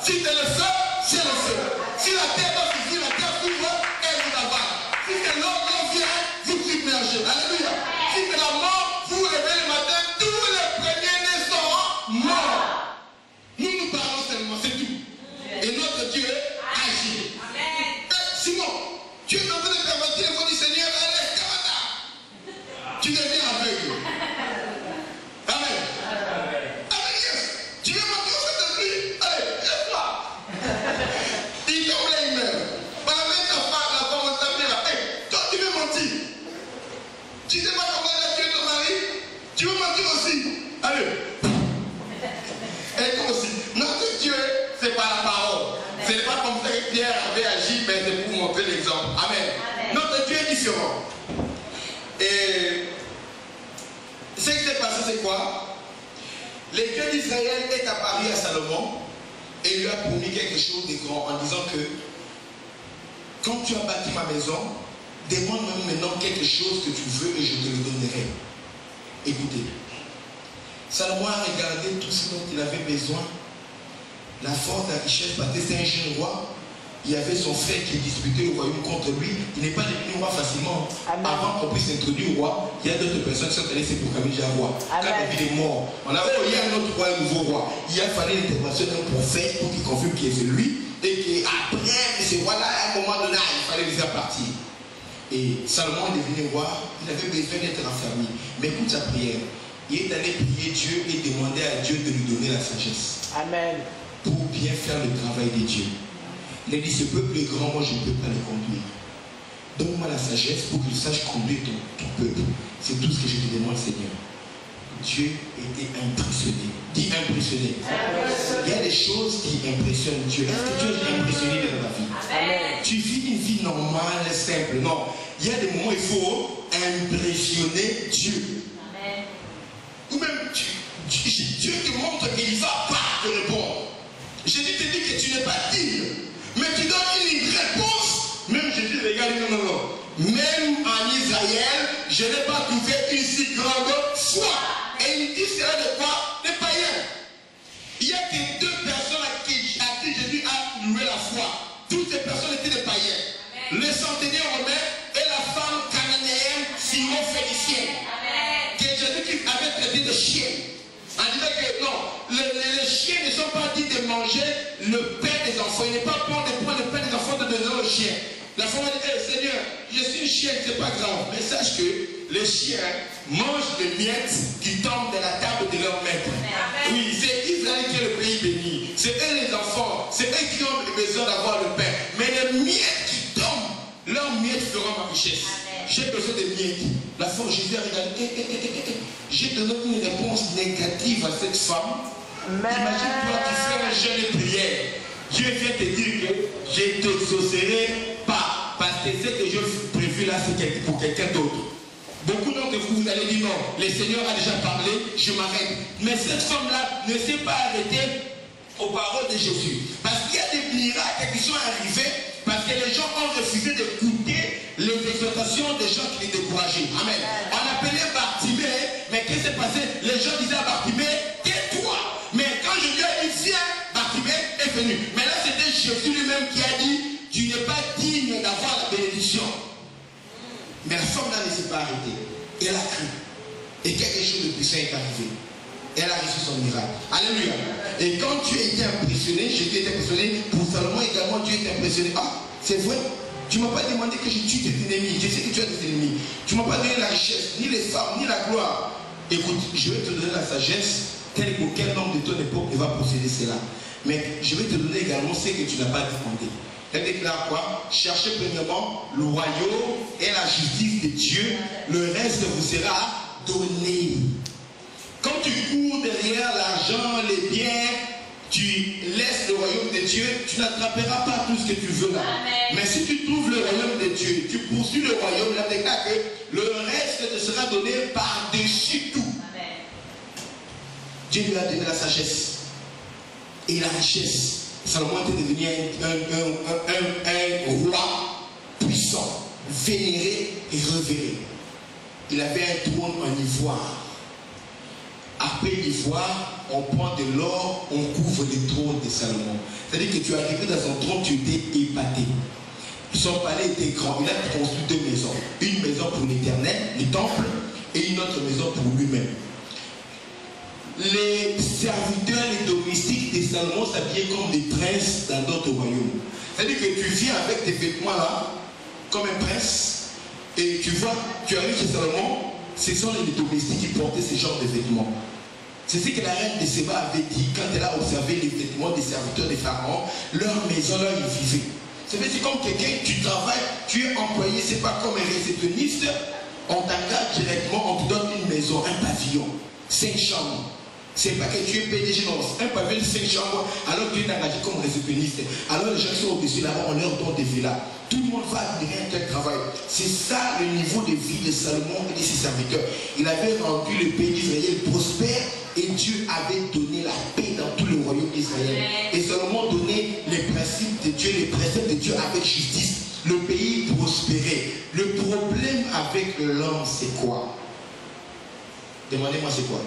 Si c'est le feu, c'est le feu. Si la terre doit s'ouvrir, la terre s'ouvre, elle vous avale. Si c'est l'eau qui vient, vous submergez. Alléluia. Si c'est la mort, vous vous réveillez le matin, tous les premiers-nés sont morts. Nous parlons seulement, c'est tout. Et notre Dieu agit. Simon, tu es en train de pervertir le mot du Seigneur, allez, Kamata. Tu deviens aveugle. Amen. Amen, yes. Tu es monté au Saint-Esprit, allez, lève-toi. Il tombe là, il meurt. Par la même ta femme, la femme, on s'appelle là. Hey, toi, tu veux mentir. Tu ne sais pas comment elle a tué ton mari. Tu veux mentir aussi. Allez. Et toi aussi. Notre Dieu, c'est par la parole. Ce n'est pas comme ça que Pierre avait agi, mais c'est pour montrer l'exemple. Amen. Notre Dieu est différent. Et ce qui s'est passé, c'est quoi? Le Dieu d'Israël est apparu à Salomon et lui a promis quelque chose de grand en disant que quand tu as bâti ma maison, demande-moi maintenant quelque chose que tu veux et je te le donnerai. Écoutez, Salomon a regardé tout ce dont il avait besoin, la force, la richesse, parce que c'est un jeune roi. Il y avait son frère qui disputait le royaume contre lui. Il n'est pas devenu roi facilement. Amen. Avant qu'on puisse introduire au roi, il y a d'autres personnes qui sont allées se proclamer déjà roi. Quand David est mort, on a dit, oh, il y a un autre roi, un nouveau roi. Il a fallu l'intervention d'un prophète pour qu'il confirme qui est celui. Et qu'après ce roi-là, à un moment donné, il fallait le faire partir. Et Salomon est devenu roi. Il avait besoin d'être affermi. Mais écoute sa prière. Il est allé prier Dieu et demander à Dieu de lui donner la sagesse. Amen. Pour bien faire le travail de Dieu. Il a dit, ce peuple est grand, moi je ne peux pas le conduire. Donne-moi la sagesse pour que je sache conduire ton peuple. C'est tout ce que je te demande, Seigneur. Dieu était impressionné. Dis impressionné. Il y a des choses qui impressionnent Dieu. Est-ce que tu es impressionné dans ta vie? Amen. Tu vis une vie normale, simple. Non. Il y a des moments où il faut impressionner Dieu. Amen. Ou même Dieu te montre qu'il va pas te répondre. Jésus te dit que tu n'es pas digne. Mais tu donnes une réponse. Même Jésus regarde, non. Même en Israël, je n'ai pas trouvé une si grande foi. Et il dit cela de quoi? Des païens. Il n'y a que deux personnes à qui Jésus a loué la foi. Toutes ces personnes étaient des païens. Le centenier romain et la femme cananéenne syro-phénicienne. Que Jésus avait traité de chiens. En disant que non, les chiens ne sont pas dits de manger le pain des enfants. Il n'est pas bon de prendre le pain des enfants de donner aux chiens. La femme a dit, hey, Seigneur, je suis une chienne, c'est pas grave. Mais sache que les chiens mangent les miettes qui tombent de la table de leur maître. Amen. Oui, c'est Israël qui est le pays béni. C'est eux les enfants. C'est eux qui ont besoin d'avoir le pain. Mais les miettes qui tombent, leurs miettes feront ma richesse. J'ai besoin de miettes. La femme, Jésus a regardé. J'ai donné une réponse négative à cette femme. Imagine-toi, tu fais un jeûne de prière. Dieu vient te dire que je ne t'exaucerai pas. Parce que ce que je prévu là, c'est pour quelqu'un d'autre. Beaucoup d'entre vous, vous allez dire non, le Seigneur a déjà parlé, je m'arrête. Mais cette femme-là ne s'est pas arrêtée aux paroles de Jésus. Parce qu'il y a des miracles qui sont arrivés, parce que les gens ont refusé d'écouter les exhortations des gens qui les décourageaient. Amen. On appelait Bartimée, mais qu'est-ce qui s'est passé? Les gens disaient à Bartimée, tais-toi. Mais quand je lui ai dit, viens, Bartimée est venu. Mais là, c'était Jésus lui-même qui a dit, tu n'es pas digne d'avoir la bénédiction. Mais la femme là ne s'est pas arrêtée. Elle a cru. Et quelque chose de puissant est arrivé. Elle a reçu son miracle. Alléluia. Et quand tu as été impressionné, Jésus est impressionné. Pour Salomon également, Dieu est impressionné. Ah, c'est vrai. Tu ne m'as pas demandé que je tue tes ennemis. Je sais que tu as des ennemis. Tu ne m'as pas donné la richesse, ni les femmes, ni la gloire. Écoute, je vais te donner la sagesse, tel qu'aucun homme de ton époque ne va posséder cela. Mais je vais te donner également ce que tu n'as pas demandé. Elle déclare quoi? Cherchez premièrement le royaume et la justice de Dieu. Le reste vous sera donné. Quand tu cours derrière l'argent, les biens, tu laisses le royaume de Dieu, tu n'attraperas pas tout ce que tu veux là. Amen. Mais si tu trouves le royaume de Dieu, tu poursuis le royaume, là déclare que le reste te sera donné par-dessus tout. Amen. Dieu lui a donné la sagesse. et la richesse. Salomon était devenu un roi puissant, vénéré et révéré. Il avait un trône en ivoire. Après l'ivoire, on prend de l'or, on couvre le trône de Salomon. C'est-à-dire que tu es arrivé dans son trône, tu étais épaté. Son palais était grand. Il a construit 2 maisons. Une maison pour l'Éternel, le temple, et une autre maison pour lui-même. Les serviteurs, les domestiques de Salomon s'habillaient comme des princes dans d'autres royaumes. C'est-à-dire que tu viens avec tes vêtements là, comme un prince, et tu vois, tu arrives chez Salomon, ce sont les domestiques qui portaient ce genre de vêtements. C'est ce que la reine de Séba avait dit quand elle a observé les vêtements des serviteurs des pharaons, leur maison, là, ils vivaient. C'est comme quelqu'un, tu travailles, tu es employé, c'est pas comme un réceptionniste, on t'engage directement, on te donne une maison, un pavillon, 5 chambres. C'est pas que tu es PDG, non, un pavillon de 5 chambres, alors que tu es engagé comme réceptionniste. Alors les gens qui sont au-dessus là-bas, on leur donne des villas. Tout le monde va admirer un tel travail. C'est ça le niveau de vie de Salomon et de ses serviteurs. Il avait rendu le pays d'Israël prospère et Dieu avait donné la paix dans tout le royaume d'Israël. Et Salomon donnait les principes de Dieu, les préceptes de Dieu avec justice. Le pays prospérait. Le problème avec l'homme, c'est quoi? Demandez-moi, c'est quoi?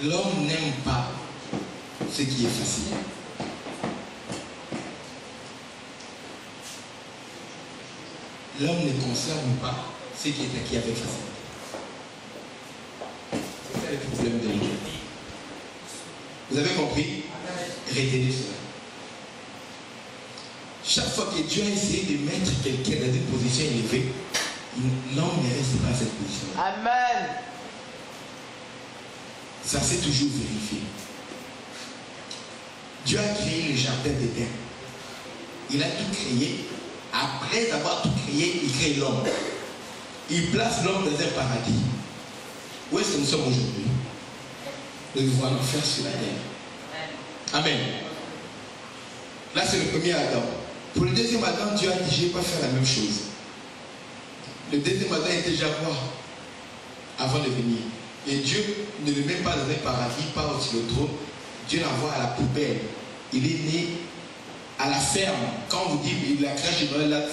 L'homme n'aime pas ce qui est facile. L'homme ne conserve pas ce qui est acquis avec facilité. C'est ça le problème de l'homme. Vous avez compris? Retenez cela. Chaque fois que Dieu a essayé de mettre quelqu'un dans une position élevée, l'homme ne reste pas à cette position. Amen. Ça s'est toujours vérifié. Dieu a créé le jardin d'Éden. Il a tout créé. Après avoir tout créé, il crée l'homme. Il place l'homme dans un paradis. Où est-ce que nous sommes aujourd'hui? Nous vivons en enfer sur la terre. Amen. Là, c'est le premier Adam. Pour le deuxième Adam, Dieu a dit, je ne vais pas faire la même chose. Le deuxième Adam était déjà roi avant de venir. Et Dieu ne le met pas dans un paradis, pas au-dessus du trône. Dieu l'envoie à la poubelle. Il est né à la ferme. Quand on vous dit la crèche,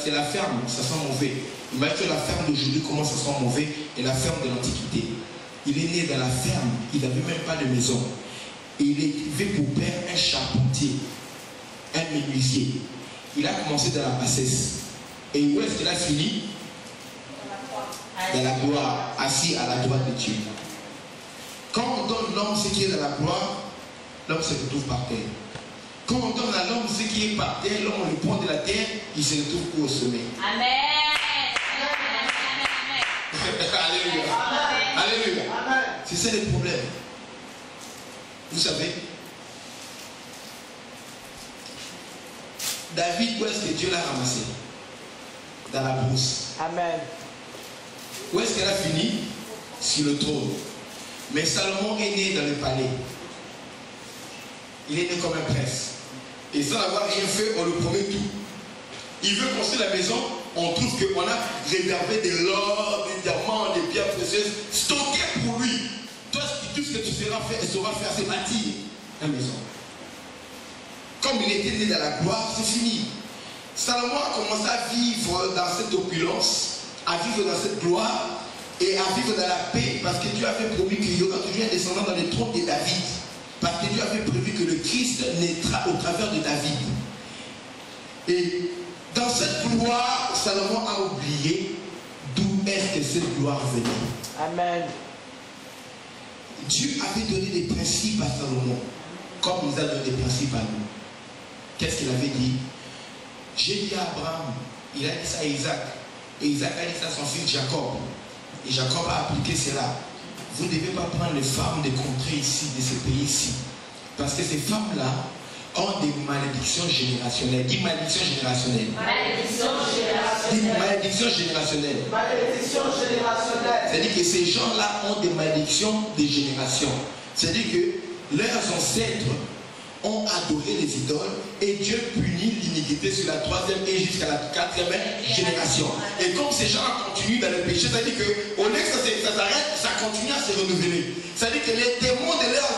c'est la ferme, ça sent mauvais. Imaginez la ferme d'aujourd'hui, comment ça sent mauvais, et la ferme de l'Antiquité. Il est né dans la ferme, il n'avait même pas de maison. Et il avait pour père un charpentier, un menuisier. Il a commencé dans la bassesse. Et où est-ce qu'il a fini? Dans la gloire, assis à la droite de Dieu. Quand on donne l'homme ce qui est dans la gloire, l'homme se retrouve par terre. Quand on donne à l'homme ce qui est par terre, l'homme on le prend de la terre, il se retrouve au sommet. Amen. Alléluia. Alléluia. C'est ça le problème. Vous savez, David, où est-ce que Dieu l'a ramassé? Dans la brousse. Amen. Où est-ce qu'elle a fini? Sur le trône. Mais Salomon est né dans le palais. Il est né comme un prince. Et sans avoir rien fait, on lui promet tout. Il veut construire la maison, on trouve qu'on a réservé de l'or, des diamants, des pierres précieuses, stockées pour lui. Toi, tout ce que tu sauras faire, c'est bâtir une maison. Comme il était né dans la gloire, c'est fini. Salomon a commencé à vivre dans cette opulence, à vivre dans cette gloire et à vivre dans la paix, parce que Dieu avait promis qu'il y aura toujours un descendant dans le trône de David. Parce que Dieu avait prévu que le Christ naîtra au travers de David. Et dans cette gloire, Salomon a oublié d'où est-ce que cette gloire venait. Amen. Dieu avait donné des principes à Salomon, comme il nous a donné des principes à nous. Qu'est-ce qu'il avait dit? J'ai dit à Abraham, il a dit ça à Isaac, et Isaac a dit ça à son fils Jacob. Et Jacob a appliqué cela. Vous ne devez pas prendre les femmes des contrées ici, de ce pays-ci. Parce que ces femmes-là ont des malédictions générationnelles. Dis malédiction générationnelle. Malédiction générationnelle. Dis malédiction générationnelle. Malédiction générationnelle. C'est-à-dire que ces gens-là ont des malédictions des générations. C'est-à-dire que leurs ancêtres ont adoré les idoles et Dieu punit l'iniquité sur la 3e et jusqu'à la 4e génération. Et comme ces gens continuent dans le péché, ça veut dire qu'au lieu que ça s'arrête, ça continue à se renouveler. Ça veut dire que les démons de leurs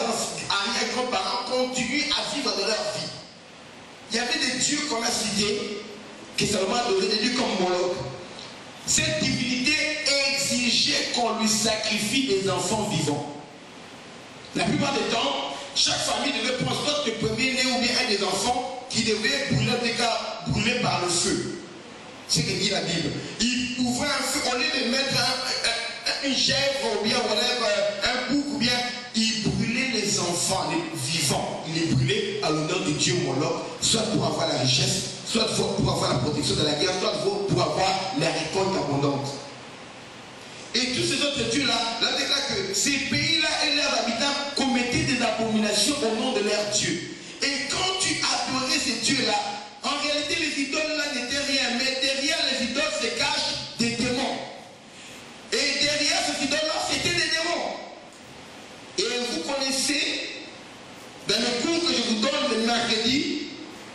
arrière-grands-parents continuent à vivre de leur vie. Il y avait des dieux qu'on a cités, qui Salomon adorait, des dieux comme Moloch. Cette divinité exigeait qu'on lui sacrifie des enfants vivants. La plupart du temps, chaque famille devait prendre soit le premier-né ou bien un des enfants qui devait brûler par le feu. C'est ce que dit la Bible. Il ouvrait un feu, au lieu de mettre une chèvre ou bien un bouc ou bien, il brûlait les enfants, les vivants. Il les brûlait à l'honneur de Dieu Moloch, soit pour avoir la richesse, soit pour avoir la protection de la guerre, soit pour avoir la récolte abondante. Et tous ces autres dieux-là, là déclare que ces pays-là et leurs habitants commettaient des abominations au nom de leurs dieux. Et quand tu adorais ces dieux-là, en réalité les idoles-là n'étaient rien, mais derrière les idoles se cachent des démons. Et derrière ces idoles-là, c'était des démons. Et vous connaissez, dans le cours que je vous donne le mercredi,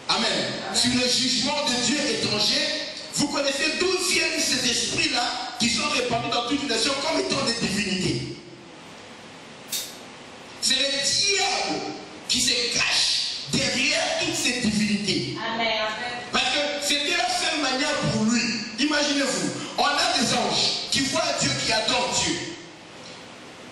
Amen, sur le jugement de Dieu étranger, vous connaissez d'où viennent ces esprits-là qui sont répandus dans toute une nation comme étant des divinités. C'est le diable qui se cache derrière toutes ces divinités. Amen. Parce que c'était la seule manière pour lui. Imaginez-vous, on a des anges qui voient Dieu, qui adorent Dieu.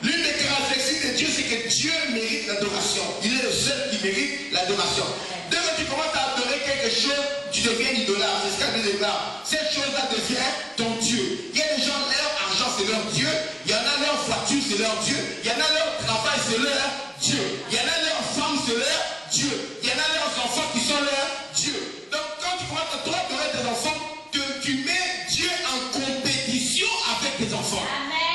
L'une des caractéristiques de Dieu, c'est que Dieu mérite l'adoration. Il est le seul qui mérite l'adoration. Dès que tu commences à adorer quelque chose, tu deviens idolâtre. C'est ce qu'elle déclare. Cette chose-là devient ton Dieu. Il y a des gens, leur argent, c'est leur Dieu. Il y en a leur voiture, c'est leur Dieu. Il y en a leur travail, c'est leur Dieu. Il y en a leurs femmes, c'est leur Dieu. Il y en a leurs enfants qui sont leur Dieu. Donc quand tu commences à toi adorer tes enfants, tu mets Dieu en compétition avec tes enfants.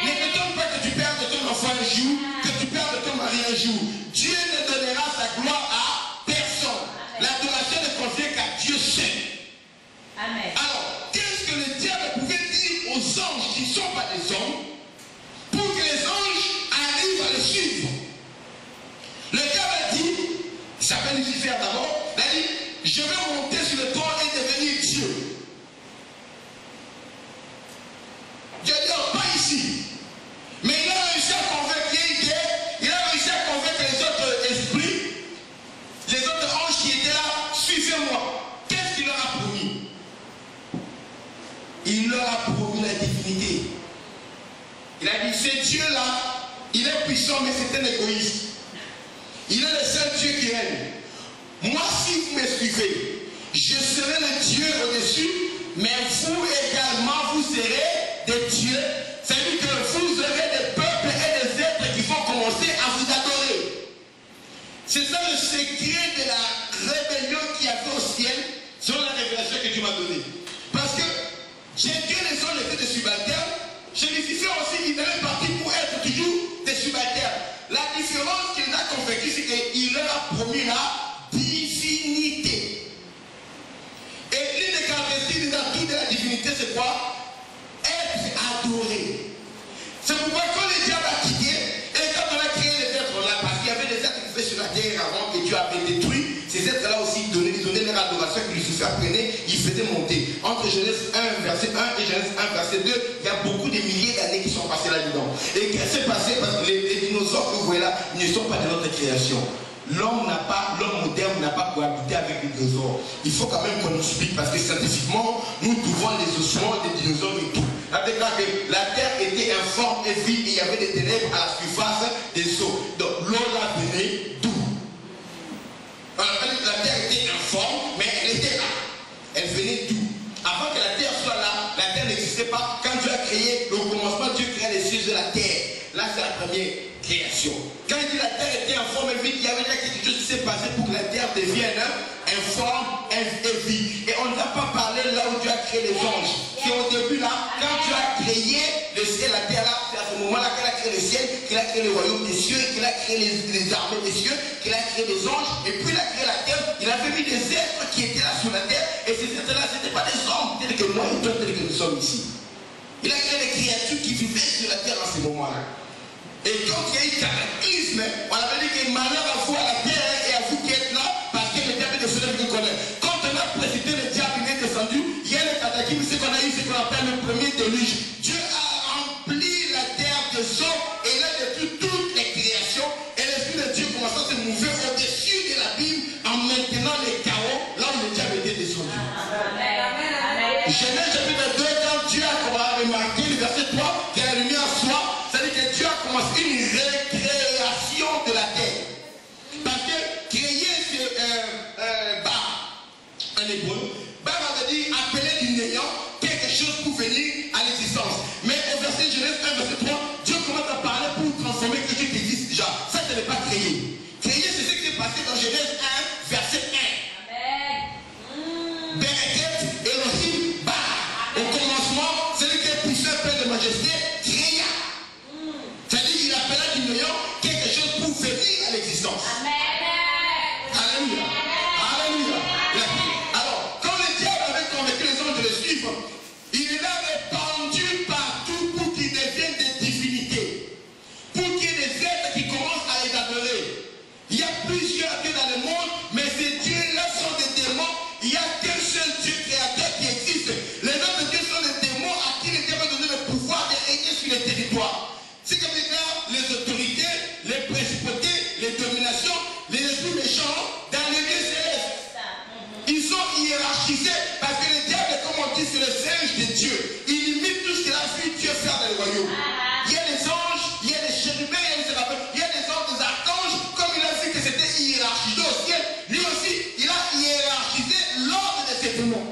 Ne t'étonne pas que tu perds de ton enfant un jour, que tu perds de ton mari un jour. Dieu ne donnera sa gloire à personne. L'adoration ne convient qu'à Dieu seul. Amen. Alors, qu'est-ce que le diable pouvait dire aux anges qui ne sont pas des hommes pour que les anges arrivent à le suivre? Le diable a dit, il s'appelle Lucifer d'abord, il a dit, je vais monter sur le trône et devenir Dieu. Dieu dit, oh, pas ici. Mais il a réussi à convaincre il a réussi à convaincre les autres esprits, les autres anges qui étaient là, suivez-moi. Qu'est-ce qu'il leur a promis? Il leur a promis la divinité. Il a dit, ce Dieu-là, il est puissant, mais c'est un égoïste. Il est le seul Dieu qui règne. Moi, si vous me suivez, je serai le Dieu au-dessus, mais vous également, vous serez des dieux. C'est-à-dire que vous aurez des peuples et des êtres qui vont commencer à vous adorer. C'est ça le secret de la rébellion qu'il y avait au ciel, selon la révélation que Dieu m'a donnée. Parce que Dieu les anges étaient des subalternes, chez Lucifer aussi, ils avaient parti pour être toujours des subalternes. La différence qu'il a convaincu, c'est qu'il leur a promis la divinité. Et l'une des caractéristiques des atouts de la divinité, c'est quoi? Être adoré. C'est pourquoi quand le diable a quitté, et quand on a créé les êtres là, parce qu'il y avait des êtres qui vivaient sur la terre avant que Dieu avait détruit, ces êtres-là aussi donnaient leur adoration que Lucifer prenait, ils faisaient monter. Entre Genèse 1, verset 1 et Genèse 1, verset 2, il y a beaucoup de milliers d'années qui sont passées là-dedans. Et qu'est-ce qui s'est passé? Parce que les dinosaures que vous voyez là ne sont pas de notre création. L'homme moderne n'a pas cohabité avec les dinosaures. Il faut quand même qu'on explique parce que scientifiquement, nous trouvons les ossements des dinosaures et tout. Ça déclare que la terre était informe et vide et il y avait des ténèbres à la surface des eaux. Donc l'eau là venait d'où? La terre était informe, mais elle était là. Elle venait d'où? Avant que la terre soit là, la terre n'existait pas. Quand Dieu a créé, au commencement, Dieu créa les cieux de la terre. Là, c'est la première création. Quand il dit la terre était informe et vide, il y avait déjà quelque chose qui s'est passé pour que la terre devienne informe et vide. Et on n'a pas parlé là où Dieu a créé les anges. C'est au début là, quand Dieu a créé le ciel, la terre là, c'est à ce moment-là qu'il a créé le ciel, qu'il a créé le royaume des cieux, qu'il a créé les armées des cieux, qu'il a créé les anges, et puis il a créé la terre. Il avait mis des êtres qui étaient là sur la terre, et ces êtres-là, ce n'étaient pas des hommes tels que moi et toi, tels que nous sommes ici. Il a créé des créatures qui vivaient sur la terre à ce moment-là. Et quand il y a eu cataclysme, on avait dit que malheur à vous à la terre et à vous qui êtes là, mouvait au-dessus de l'abîme en maintenant les chaos là où le diable était descendu. Genèse chapitre 2, quand Dieu a remarqué le verset 3 qui a allumé en soi, c'est-à-dire que Dieu a commencé une récréation de la terre. Parce que créer c'est bar en hébreu, bar veut dire appeler du néant quelque chose pour venir à l'existence. Mais au verset Genèse 1, verset 3, Dieu commence à parler pour transformer quelque chose qui existe déjà. Ça, ce n'est pas créer. Créer, c'est ce qui s'est passé dans Genèse 1, verset 1. Bereket, Elohim, bar. Au commencement, celui qui est puissant, Père de majesté, créa. C'est-à-dire qu'il appela du néant quelque chose pour venir à l'existence. Alléluia. Alléluia. Alors, quand le diable avait convaincu les hommes de le suivre, il les a répandus partout pour qu'ils deviennent des divinités. Pour qu'il y ait des êtres qui commencent à les adorer. Il y a plusieurs dieux dans le monde, mais ces dieux-là sont des démons. Il n'y a qu'un seul Dieu créateur qui existe. Les autres dieux sont des démons à qui le diable a donné le pouvoir de régner sur les territoires. C'est comme les autorités, les principautés, les dominations, les esprits méchants dans les lieux célestes. Ils sont hiérarchisés parce que le diable, comme on dit, c'est le singe de Dieu. Il imite tout ce qu'il a vu Dieu faire dans le royaume. Il y a des anges, il y a des chérubins, il y a des séraphins, il y a des anges, des archanges, comme il a vu que c'était hiérarchisé au ciel. Lui aussi, il a hiérarchisé l'ordre de ses démons.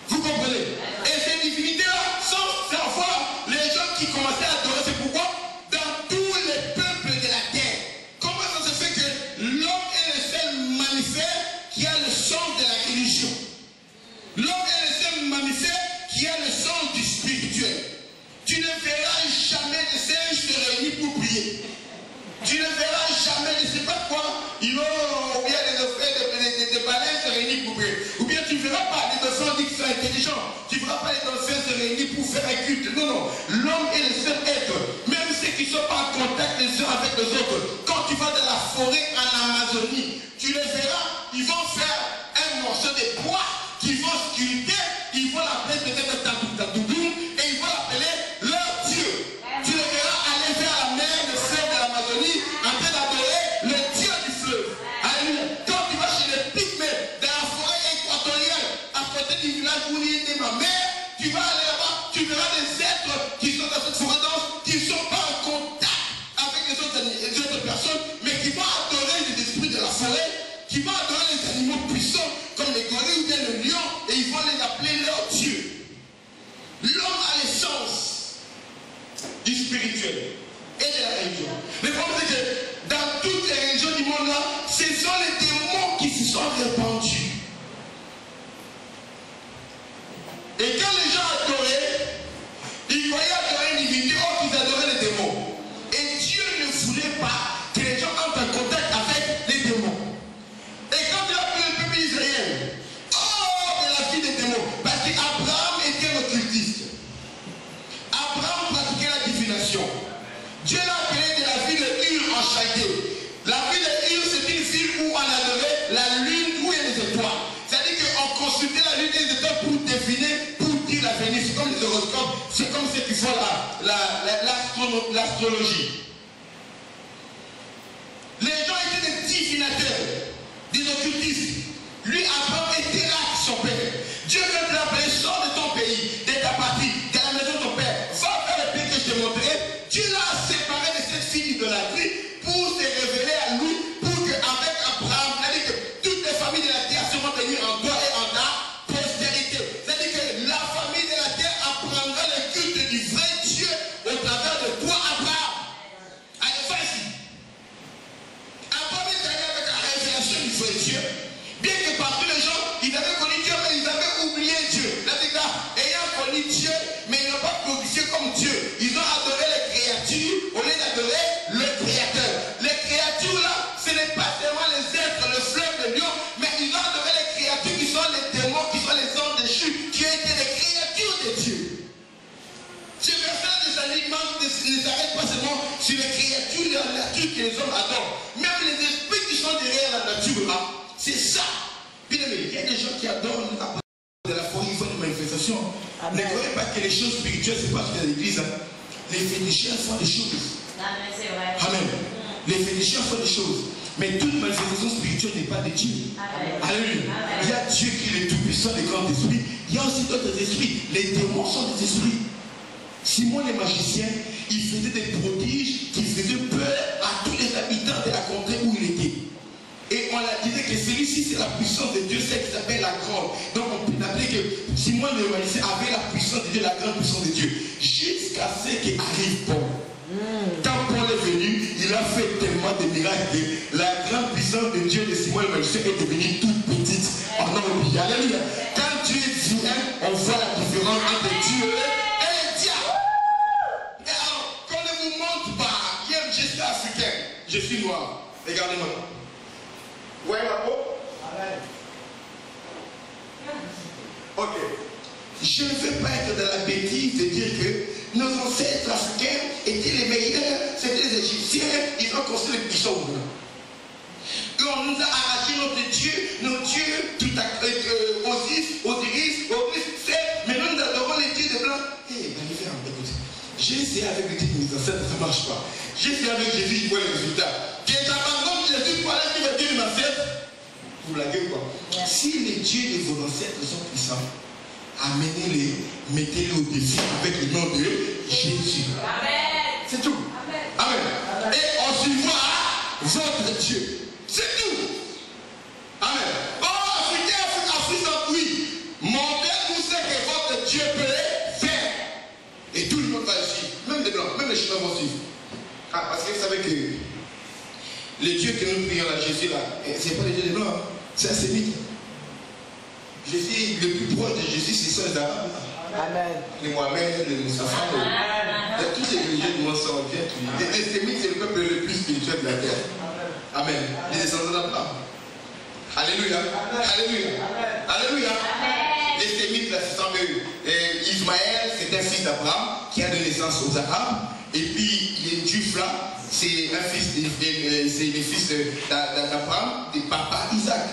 Vous comprenez? Et ces divinités-là sont savoir les gens qui commençaient à adorer. C'est pourquoi dans tous les peuples de la terre, comment ça se fait que l'homme est le seul mammifère qui a le sens de la religion? L'homme est le seul mammifère qui a le sens du spirituel. Tu ne verras jamais des singes se réunir pour prier. Tu ne verras jamais, je ne sais pas quoi, ou bien des baleines se réunir pour prier. Ou bien tu ne verras pas des dauphins qui sont intelligents. Tu ne verras pas les dauphins se réunir pour faire un culte. Non, non. L'homme est le seul être. Même ceux qui ne sont pas en contact les uns avec les autres. Quand tu vas dans la forêt en Amazonie, tu les verras, ils vont faire un morceau de bois qu'ils vont sculpter. Ils vont l'appeler peut-être Tadoubou et ils vont l'appeler leur Dieu. Tu les verras aller vers la mer, le fleuve de l'Amazonie, en train d'adorer le Dieu du fleuve. Alléluia. Quand tu vas chez les pygmées, dans la forêt équatoriale, à côté du village où il est né ma mère, tu vas aller là-bas, tu verras des êtres qui sont dans cette forêt dense, qui ne sont pas en contact avec les autres personnes, mais qui vont adorer les esprits de la forêt, qui vont adorer les animaux puissants, comme les gorilles ou bien le lion, et ils vont les appeler leur Dieu. L'homme a l'essence du spirituel et de la religion. Le problème c'est que dans toutes les religions du monde là, ce sont les démons qui se sont répandus. Et quand les gens adoraient, ils croyaient adorer une divinité, or qu'ils adoraient les démons. Et Dieu ne voulait pas que les gens entrent en contact avec les démons. Et quand il a pris le peuple israélien, hors de la vie des démons, parce qu'Abraham était un occultiste. Abraham pratiquait la divination. Dieu l'a appelé de la ville de Ur en Chaldée. La ville de Ur, c'est une ville où on adorait la lune, où il y a les étoiles. C'est-à-dire qu'on consultait la lune et les étoiles pour deviner, pour dire l'avenir. C'est comme les horoscopes, c'est comme ceux qui font l'astrologie. Les gens étaient des divinateurs, des occultistes. Lui, Abraham était là, son père. Dieu quand l'a appelé, sors de ton pays, de ta patrie, de la maison de ton père. Va faire le pays que je te montrerai. Dieu l'a séparé de cette fille d'idolâtrie pour se révéler à lui, pour qu'avec Abraham, c'est-à-dire que toutes les familles de la terre seront bénies en toi et en ta postérité. C'est-à-dire que la famille de la terre apprendra le culte du vrai Dieu au travers de toi, Abraham. Allez, vas-y. Abraham est allé avec la révélation du vrai Dieu. Bien que partout les gens, ils avaient connu Dieu, mais ils avaient oublié Dieu. Là, ayant connu Dieu, mais ils n'ont pas glorifié comme Dieu. Ils ont adoré les créatures au lieu d'adorer le Créateur. Les créatures là, ce n'est pas seulement les êtres, le fleuve, le lion, mais ils ont adoré les créatures qui sont les démons, qui sont les anges déchus, qui ont été les créatures de Dieu. Ce verset des aliments ne s'arrête pas seulement sur les créatures de la nature que les hommes adorent. Même les esprits qui sont derrière la nature là, c'est ça. Bien aimé, il y a des gens qui adorent de la forêt, ils font des manifestations. Ne croyez pas que les choses spirituelles, c'est pas ce qu'il y a à l'église. Hein. Les fétichiens font des choses. Amen, c'est vrai. Amen. Les fétichiens font des choses. Mais toute manifestation spirituelle n'est pas de Dieu. Alléluia. Il y a Dieu qui est le tout-puissant, le grand esprit. Il y a aussi d'autres esprits. Les démons sont des esprits. Simon le magicien, il faisait des prodiges qui faisaient peur à tous les habitants de la contrée où il était. Et on a dit que celui-ci, c'est la puissance de Dieu, c'est qui s'appelle la grande. Donc on peut appeler que Simon le magicien avait la puissance de Dieu, la grande puissance de Dieu. Jusqu'à ce qu'arrive Paul. Quand Paul est venu, il a fait tellement de miracles que la grande puissance de Dieu de Simon le magicien est devenue toute petite. On a oublié. Alléluia. Quand Dieu vient, on voit la différence entre Dieu et le diable. Et alors, qu'on ne vous montre pas, hier je suis africain, je suis noir. Regardez-moi. Vous voyez ma peau? Ok. Je ne veux pas être dans la bêtise de dire que nos ancêtres africains étaient les meilleurs, c'était les Égyptiens, ils ont construit les buissons. Et on nous a arraché notre Dieu, nos dieux, tout à Osiris, mais nous adorons les dieux de blanc. Eh, j'ai essayé avec les dieux de mes ancêtres, ça ne marche pas. J'ai essayé avec Jésus, je vois les résultats. Qui est abandonné Jésus pour aller sur le Dieu de ma fête. Vous blaguez quoi? Si les dieux de vos ancêtres sont puissants, amenez-les, mettez-les au défi avec le nom de Jésus. Amen. C'est tout. Amen. Amen. Et on suivra votre Dieu. C'est tout. Amen. Oh, Africain, oui. Montrez-nous ce que votre Dieu peut faire. Et tout le monde va suivre. Même les blancs, même les chinois vont suivre. Ah, parce que vous savez que les dieux que nous prions là, Jésus là, ce n'est pas les dieux des blancs, c'est un sémite. Jésus, le plus proche de Jésus, ce sont les Arabes. Amen. Les Mohamed, les Moussafas. Tous les religieux du monde sont bien. Les sémites, c'est le peuple le plus spirituel de la terre. Amen. Les descendants d'Abraham. Alléluia. Alléluia. Alléluia. Les sémites, là, ce sont Ismaël, c'est un fils d'Abraham qui a donné naissance aux Arabes. Et puis, les Juifs là, c'est les fils d'Abraham, des papas Isaac.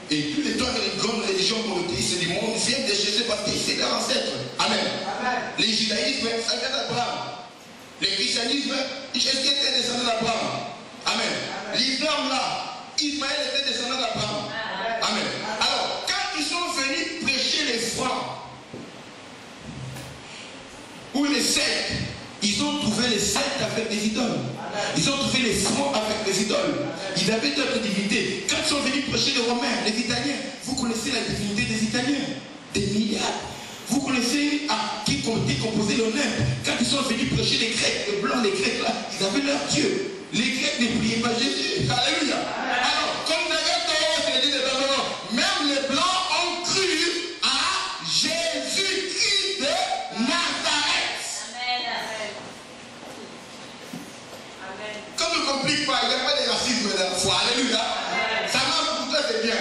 Et tous les temps que les grandes religions monothéistes du monde viennent de Jésus parce que c'est leur ancêtre. Amen. Amen. Les judaïsmes, ça vient d'Abraham. Le christianisme, Jésus était descendant d'Abraham. Amen. L'islam là, Ismaël était descendant d'Abraham. Amen. Alors, quand ils sont venus prêcher les francs, ou les sectes, ils ont trouvé les sectes avec des idoles. Ils ont trouvé les francs avec des idoles. Ils avaient d'autres divinités. Quand ils sont venus prêcher les Romains, les Italiens, vous connaissez la divinité des Italiens, des milliards. Vous connaissez qui composait l'Olympe. Quand ils sont venus prêcher les Grecs, les Blancs, les Grecs là, ils avaient leur Dieu. Les Grecs ne priaient pas Jésus. Alléluia. Alors, comme les Grecs, même les Blancs ont cru à Jésus-Christ de Nazareth. Comme ne complique pas, il n'y a pas de racisme dans la foi. Alléluia. Ça marche pour toi, c'est bien.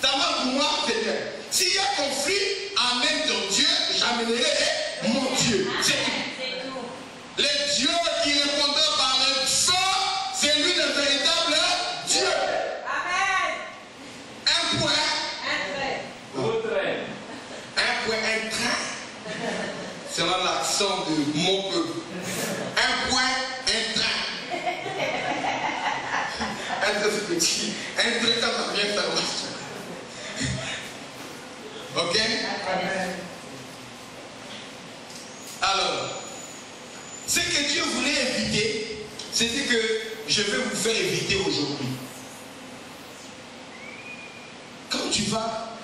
Ça marche pour moi, c'est bien. S'il y a conflit, amène ton Dieu, j'amènerai mon Dieu. C'est tout. Le Dieu qui répondait par le sang, c'est lui le véritable Dieu. Amen. Un point. Un trait. Un point, un trait. C'est là l'accent de mon peuple. Un point, un trait. Un trait c'est petit. Un trait quand ça vient, ça marche. Ok? Alors, ce que Dieu voulait éviter, c'était que je vais vous faire éviter aujourd'hui. Quand tu vas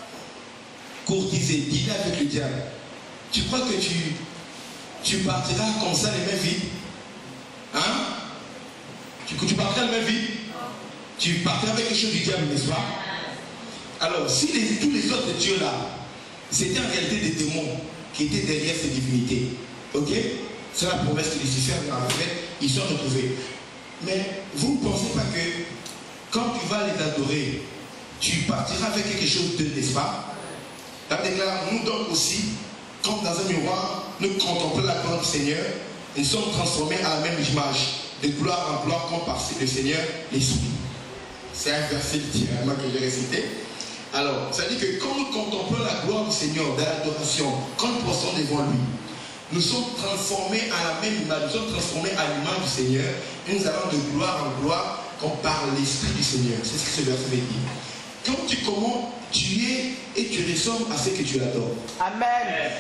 courtiser, dîner avec le diable, tu crois que tu partiras comme ça les mains vides? Hein? Tu partiras les mains vides? Tu partiras avec quelque chose du diable, n'est-ce pas? Alors, si tous les autres dieux là, c'était en réalité des démons qui étaient derrière ces divinités. Ok? C'est la promesse que Lucifer a faite, ils sont retrouvés. Mais vous ne pensez pas que quand tu vas les adorer, tu partiras avec quelque chose de, n'est-ce pas? La déclare, nous donc aussi, comme dans un miroir, nous contemplons la gloire du Seigneur, nous sommes transformés à la même image, de gloire en gloire, comme par le Seigneur l'Esprit. C'est un verset littéralement que j'ai récité. Alors, ça dit que quand nous contemplons la gloire du Seigneur dans l'adoration, quand nous passons devant lui, nous sommes transformés à la même image, nous sommes transformés à l'image du Seigneur et nous allons de gloire en gloire comme par l'Esprit du Seigneur. C'est ce que ce verset veut dire. Quand tu commences, tu es et tu ressembles à ce que tu adores. Amen.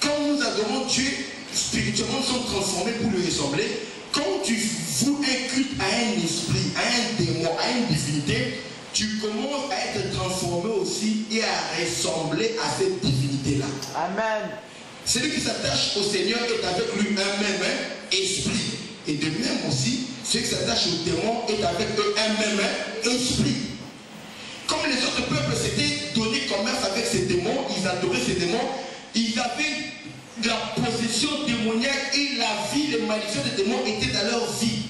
Quand nous adorons Dieu, spirituellement, nous sommes transformés pour lui ressembler. Quand tu voues un culte à un esprit, à un démon, à une divinité, tu commences à être transformé aussi et à ressembler à cette divinité-là. Amen. Celui qui s'attache au Seigneur est avec lui un même esprit. Et de même aussi, celui qui s'attache au démon est avec eux un même esprit. Comme les autres peuples s'étaient donné commerce avec ces démons, ils adoraient ces démons, ils avaient la possession démoniaque et la vie, les malédictions des démons étaient dans leur vie.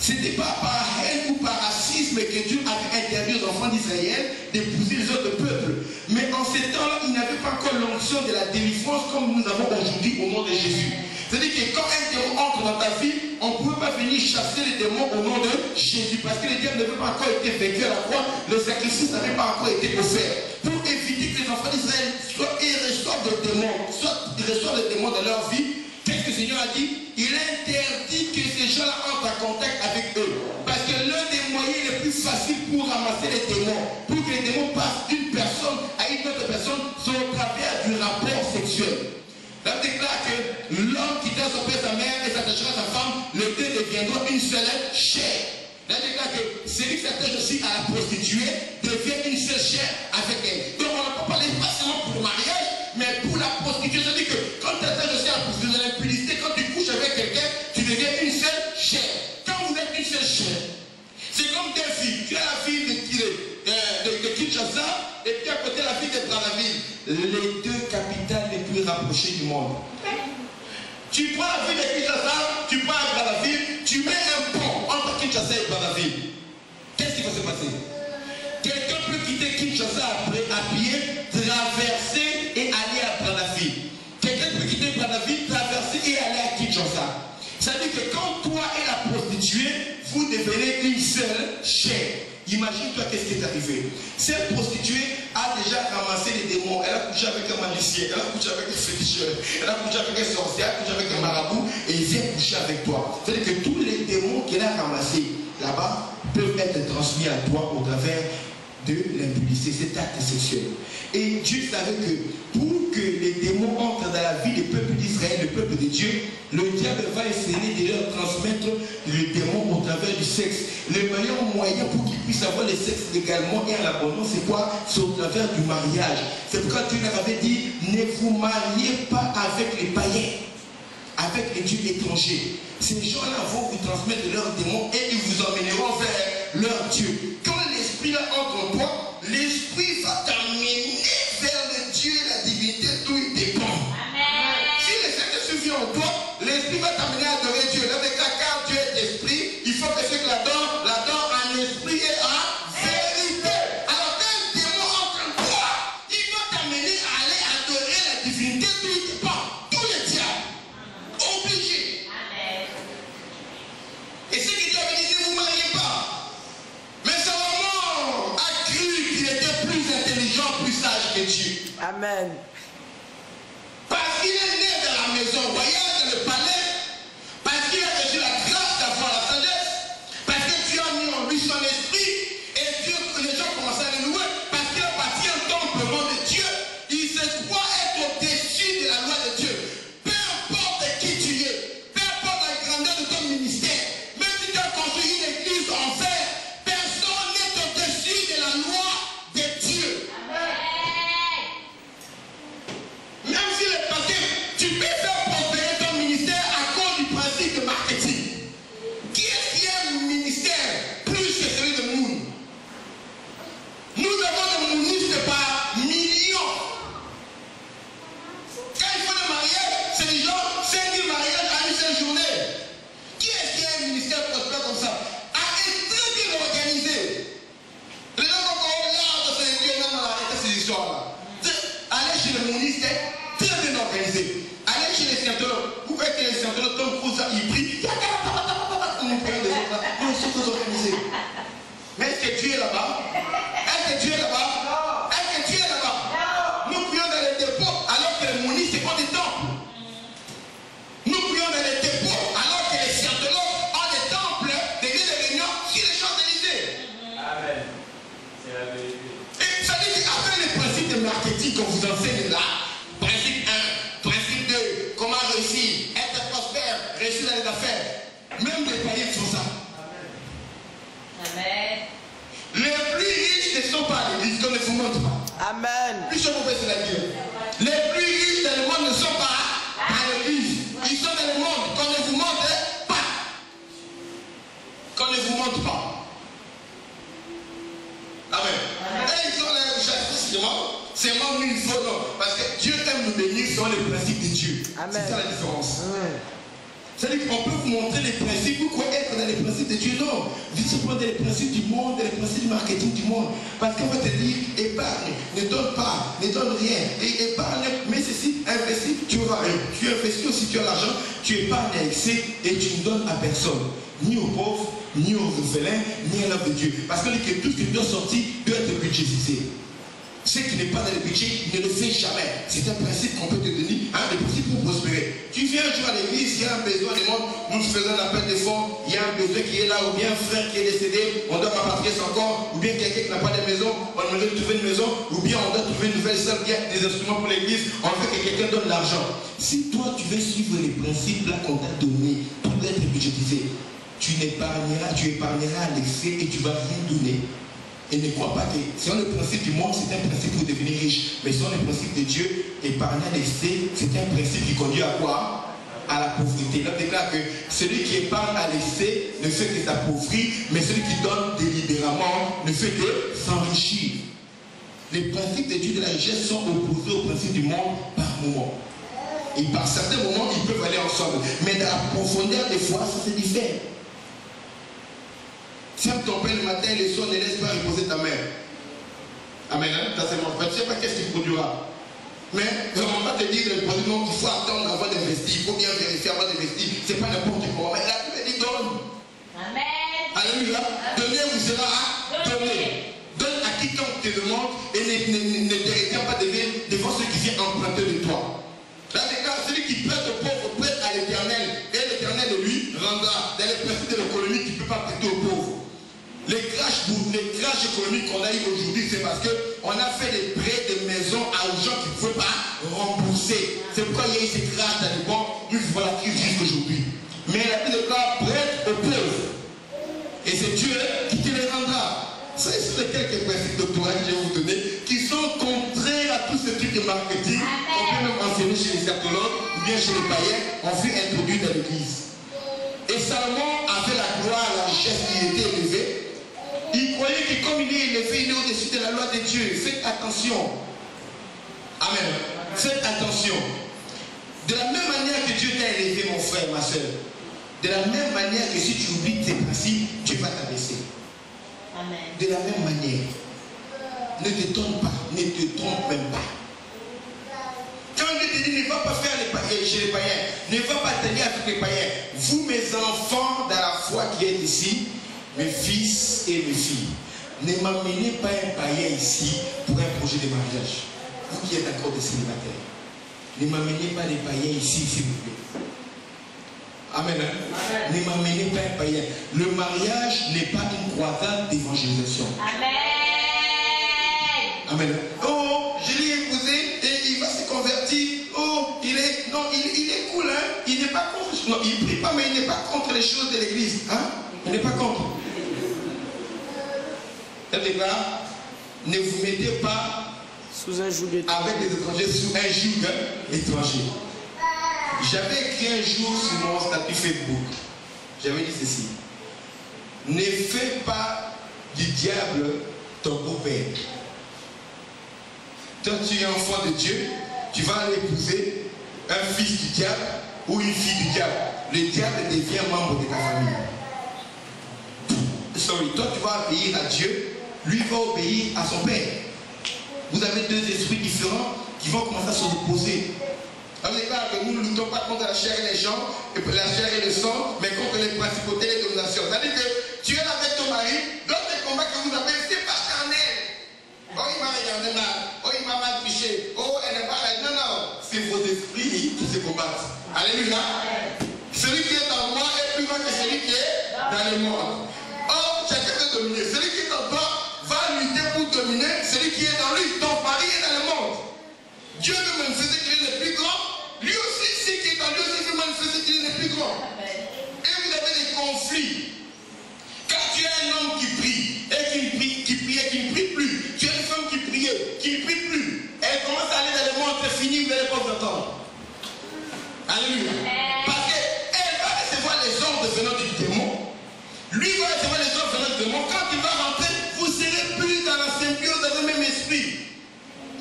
Ce n'était pas par haine ou par racisme que Dieu avait interdit aux enfants d'Israël d'épouser les autres peuples. Mais en ces temps-là, ils n'avaient pas encore l'onction de la délivrance comme nous avons aujourd'hui au nom de Jésus. C'est-à-dire que quand un démon entre dans ta vie, on ne pouvait pas venir chasser les démons au nom de Jésus. Parce que les diables n'avaient pas encore été vaincus à la croix, le sacrifice n'avait pas encore été offert. Pour éviter que les enfants d'Israël reçoivent des démons, soit ils reçoivent des démons dans leur vie, qu'est-ce que le Seigneur a dit? Il interdit que ces gens-là entrent en contact avec eux. Parce que l'un des moyens les plus faciles pour ramasser les démons, pour que les démons passent d'une personne à une autre personne, c'est au travers du rapport sexuel. Là, on déclare que l'homme quittera son père, sa mère et s'attachera à sa femme, les deux deviendront une seule chair. Là, on déclare que celui qui s'attache aussi à la prostituée devient une seule chair avec elle. Donc, on n'a pas parlé pas seulement pour le mariage, mais pour la prostituée. C'est-à-dire que quand tu t'attaches aussi à la prostituée, à l'impudicité, quand tu couches avec quelqu'un, tu deviens une seule chair. Quand vous êtes une seule chair, c'est comme deux filles. Tu as la fille de Kinshasa et puis à côté la fille de Brazzaville. Les deux capitales les plus rapprochées du monde. Tu prends la ville de Kinshasa, tu prends à Brazzaville, tu mets un pont entre Kinshasa et Brazzaville. Qu'est-ce qui va se passer? Quelqu'un peut quitter Kinshasa après à pied, traverser et aller à Brazzaville. Quelqu'un peut quitter Brazzaville, traverser et aller à Kinshasa. Ça veut dire que quand toi et la prostituée, vous devenez une seule chair. Imagine-toi qu'est-ce qui est arrivé. Cette prostituée a déjà ramassé les démons. Elle a couché avec un magicien, elle a couché avec un féticheur, elle a couché avec un sorcier, elle a couché avec un marabout et il vient coucher avec toi. C'est-à-dire que tous les démons qu'elle a ramassés là-bas peuvent être transmis à toi au travers de l'impudicité, cet acte sexuel. Et Dieu savait que pour que les démons entrent dans la vie du peuple d'Israël, le peuple de Dieu, le diable va essayer de leur transmettre le démon au travers du sexe. Le meilleur moyen pour qu'ils puissent avoir le sexe légalement et en abondance, c'est quoi? C'est au travers du mariage. C'est pourquoi Dieu leur avait dit, ne vous mariez pas avec les païens, avec les dieux étrangers. Ces gens-là vont vous transmettre leurs démons et ils vous emmèneront vers leur Dieu. Quand l'esprit là entre en toi, l'esprit va t'amener vers le Dieu et la divinité d'où il dépend. Amen. Si le Saint-Esprit vient en toi, l'esprit va t'amener à adorer Dieu. Là, car Dieu est esprit, il faut que ceux qui l'adorent en esprit et en vérité. Alors quand un démon entre en toi, il va t'amener à aller adorer la divinité d'où il dépend. Tous les diables. Obligé. Amen. Et ce que Dieu avait dit, ne vous mariez pas. Mais Salomon a cru qu'il était plus intelligent, plus sage que Dieu. Amen. Parce qu'il est né dans la maison royale, dans le palais. Parce qu'il a reçu la grâce d'avoir la sagesse. Parce que Dieu a mis en lui son esprit. Et Dieu, les gens commencent à le louer. Parce qu'il a bâti un temple au nom de Dieu. Il se croit être au-dessus de la loi de Dieu. Peu importe qui tu es. Peu importe la grandeur de ton ministère. Même si tu as construit une église en fer, personne n'est au-dessus de la loi de Dieu. Même si le pasteur, tu peux faire prospérer ton ministère à cause du principe de marketing. Qui est-ce qui a un ministère plus que celui de nous? Nous avons des ministres par millions. Quand il faut le mariage, c'est les gens 5 000 mariages à une seule journée. Qui est-ce qui a un ministère prospère comme ça? Très bien organisé. Les gens vont encore là, c'est Dieu, non, arrêtez ces histoires-là. Allez chez le ministère, très bien organisé. Allez chez les scientologues. Vous voyez que les scientologues, Tom Cruise, ils prient. On est payé des autres là. Ils sont tous organisés. Mais est-ce que Dieu est là-bas? Est-ce que Dieu est là-bas? Est-ce que Dieu est là-bas? Nous prions dans les dépôts alors que les monistes, c'est pas des temples. mentent pas. Amen. Plus je vous fais la dire. Les plus riches dans le monde ne sont pas dans l'église. Ils sont dans le monde. Qu'on ne vous mente pas. Qu'on ne vous mente pas. Amen. Et ils sont là, c'est moi une fois, non. Parce que Dieu aime nous bénir selon les principes de Dieu. C'est ça la différence. C'est-à-dire qu'on peut vous montrer les principes. Vous croyez être dans les principes de Dieu? Non. Vous se prenez les principes du monde, les principes du marketing du monde. Parce qu'on va te dire, épargne, ne donne pas, ne donne rien. Et épargne, mais ceci, investis, tu auras rien. Tu investis aussi, tu as l'argent, tu épargnes à excès et tu ne donnes à personne. Ni aux pauvres, ni aux orphelins, ni à l'homme de Dieu. Parce que tout ce qui doit sortir doit être budgétisé. Ce qui n'est pas dans le budget ne le fait jamais. C'est un principe qu'on peut te donner, le principe pour prospérer. Tu viens un jour à l'église, il y a un besoin du monde, nous faisons l'appel de fonds, il y a un besoin qui est là, ou bien un frère qui est décédé, on doit rapatrier son corps, ou bien quelqu'un qui n'a pas de maison, on doit trouver une maison, ou bien on doit trouver une nouvelle salle, il y a des instruments pour l'église, on veut que quelqu'un donne l'argent. Si toi tu veux suivre les principes là qu'on t'a donnés, tout doit être budgétisé. Tu épargneras à l'excès et tu ne vas rien donner. Et ne crois pas que selon le principe du monde, c'est un principe pour devenir riche. Mais selon le principe de Dieu, épargner à l'excès, c'est un principe qui conduit à quoi? À la pauvreté. Là, on déclare que celui qui épargne à l'excès ne fait que s'appauvrir, mais celui qui donne délibérément ne fait que s'enrichir. Les principes de Dieu de la richesse sont opposés aux principes du monde par moment. Et par certains moments, ils peuvent aller ensemble. Mais dans la profondeur des fois, ça se diffère. Si ton père le matin et le soir, ne laisse pas reposer ta mère. Amen. Ça c'est mon frère. Tu ne sais pas qu'est-ce qu'il produira. Mais on ne va pas te dire de reposer, non, il faut attendre avant d'investir. Il faut bien vérifier avant d'investir. Ce n'est pas n'importe quoi. Mais la Bible dit donne. Amen. Alléluia. Donnez vous sera donné. Donne à quiconque te demande et ne te retiens pas devant ceux qui viennent emprunter de toi. Là, celui qui prête au pauvre prête à l'éternel. Et l'éternel de lui rendra. Dans les principes de l'économie, tu ne peux pas prêter aux pauvres. Les crashs économiques qu'on a eu aujourd'hui, c'est parce qu'on a fait des prêts de maisons à gens qui ne pouvaient pas rembourser. C'est pourquoi il y a eu ces crashs dans les banques. Nous vivons la crise jusqu'aujourd'hui. Mais la Bible déclare prête aux pauvres. Et c'est Dieu qui te les rendra. Ce sont quelques principes doctoraux que je vais vous donner qui sont contraires à tout ce type de marketing qu'on peut même enseigner chez les scientologues ou bien chez les païens. On fait introduire dans l'église. Et Salomon avait la gloire, la richesse qui était élevée. Il croyait que comme il est élevé, il est au-dessus de la loi de Dieu. Faites attention. Amen. Faites attention. De la même manière que Dieu t'a élevé, mon frère, ma soeur, de la même manière que si tu oublies tes principes, Dieu va t'abaisser. Amen. De la même manière. Ne te trompe pas. Ne te trompe même pas. Quand Dieu te dit, ne va pas faire les païens chez les païens, ne va pas tenir avec les païens. Vous, mes enfants, dans la foi qui êtes ici, mes fils et mes filles, ne m'amenez pas un païen ici pour un projet de mariage. Vous qui êtes encore des célibataires, ne m'amenez pas les païens ici, s'il vous plaît. Amen. Amen. Ne m'amenez pas un païen. Le mariage n'est pas une croisade d'évangélisation. Amen. Amen. Oh, je l'ai épousé et il va se convertir. Oh, il est cool, hein. Il n'est pas contre. Non, il ne prie pas, mais il n'est pas contre les choses de l'église. Hein? Il n'est pas contre. C'est-à-dire, ne vous mettez pas sous un joug avec les étrangers, sous un joug étranger. J'avais écrit un jour sur mon statut Facebook. J'avais dit ceci. Ne fais pas du diable ton beau-père. Toi, tu es enfant de Dieu, tu vas aller épouser un fils du diable ou une fille du diable. Le diable devient membre de ta famille. Toi, tu vas obéir à Dieu, lui va obéir à son père. Vous avez deux esprits différents qui vont commencer à se opposer. On déclare que nous ne luttons pas contre la chair et les gens, la chair et le sang, mais contre les principautés et les dominations. C'est-à-dire que tu es avec ton mari, dans les combats que vous avez, c'est pas charnel. Oh, il m'a regardé mal. Oh, il m'a mal touché. Oh, elle n'est pas là. Non, non. C'est vos esprits qui se combattent. Alléluia. Celui qui est en moi est plus grand que celui qui est dans le monde. Or, chacun veut dominer. Celui qui est en toi va lutter pour dominer celui qui est dans lui. Ton mari est dans le monde. Dieu veut manifester qu'il est le plus grand. Lui aussi, celui qui est en lui aussi veut manifester qu'il est le plus grand. Et vous avez des conflits. Car tu es un homme qui prie et qui ne prie plus. Tu es une femme qui priait Donc quand il va rentrer, vous ne serez plus dans la symbiose avec le même esprit.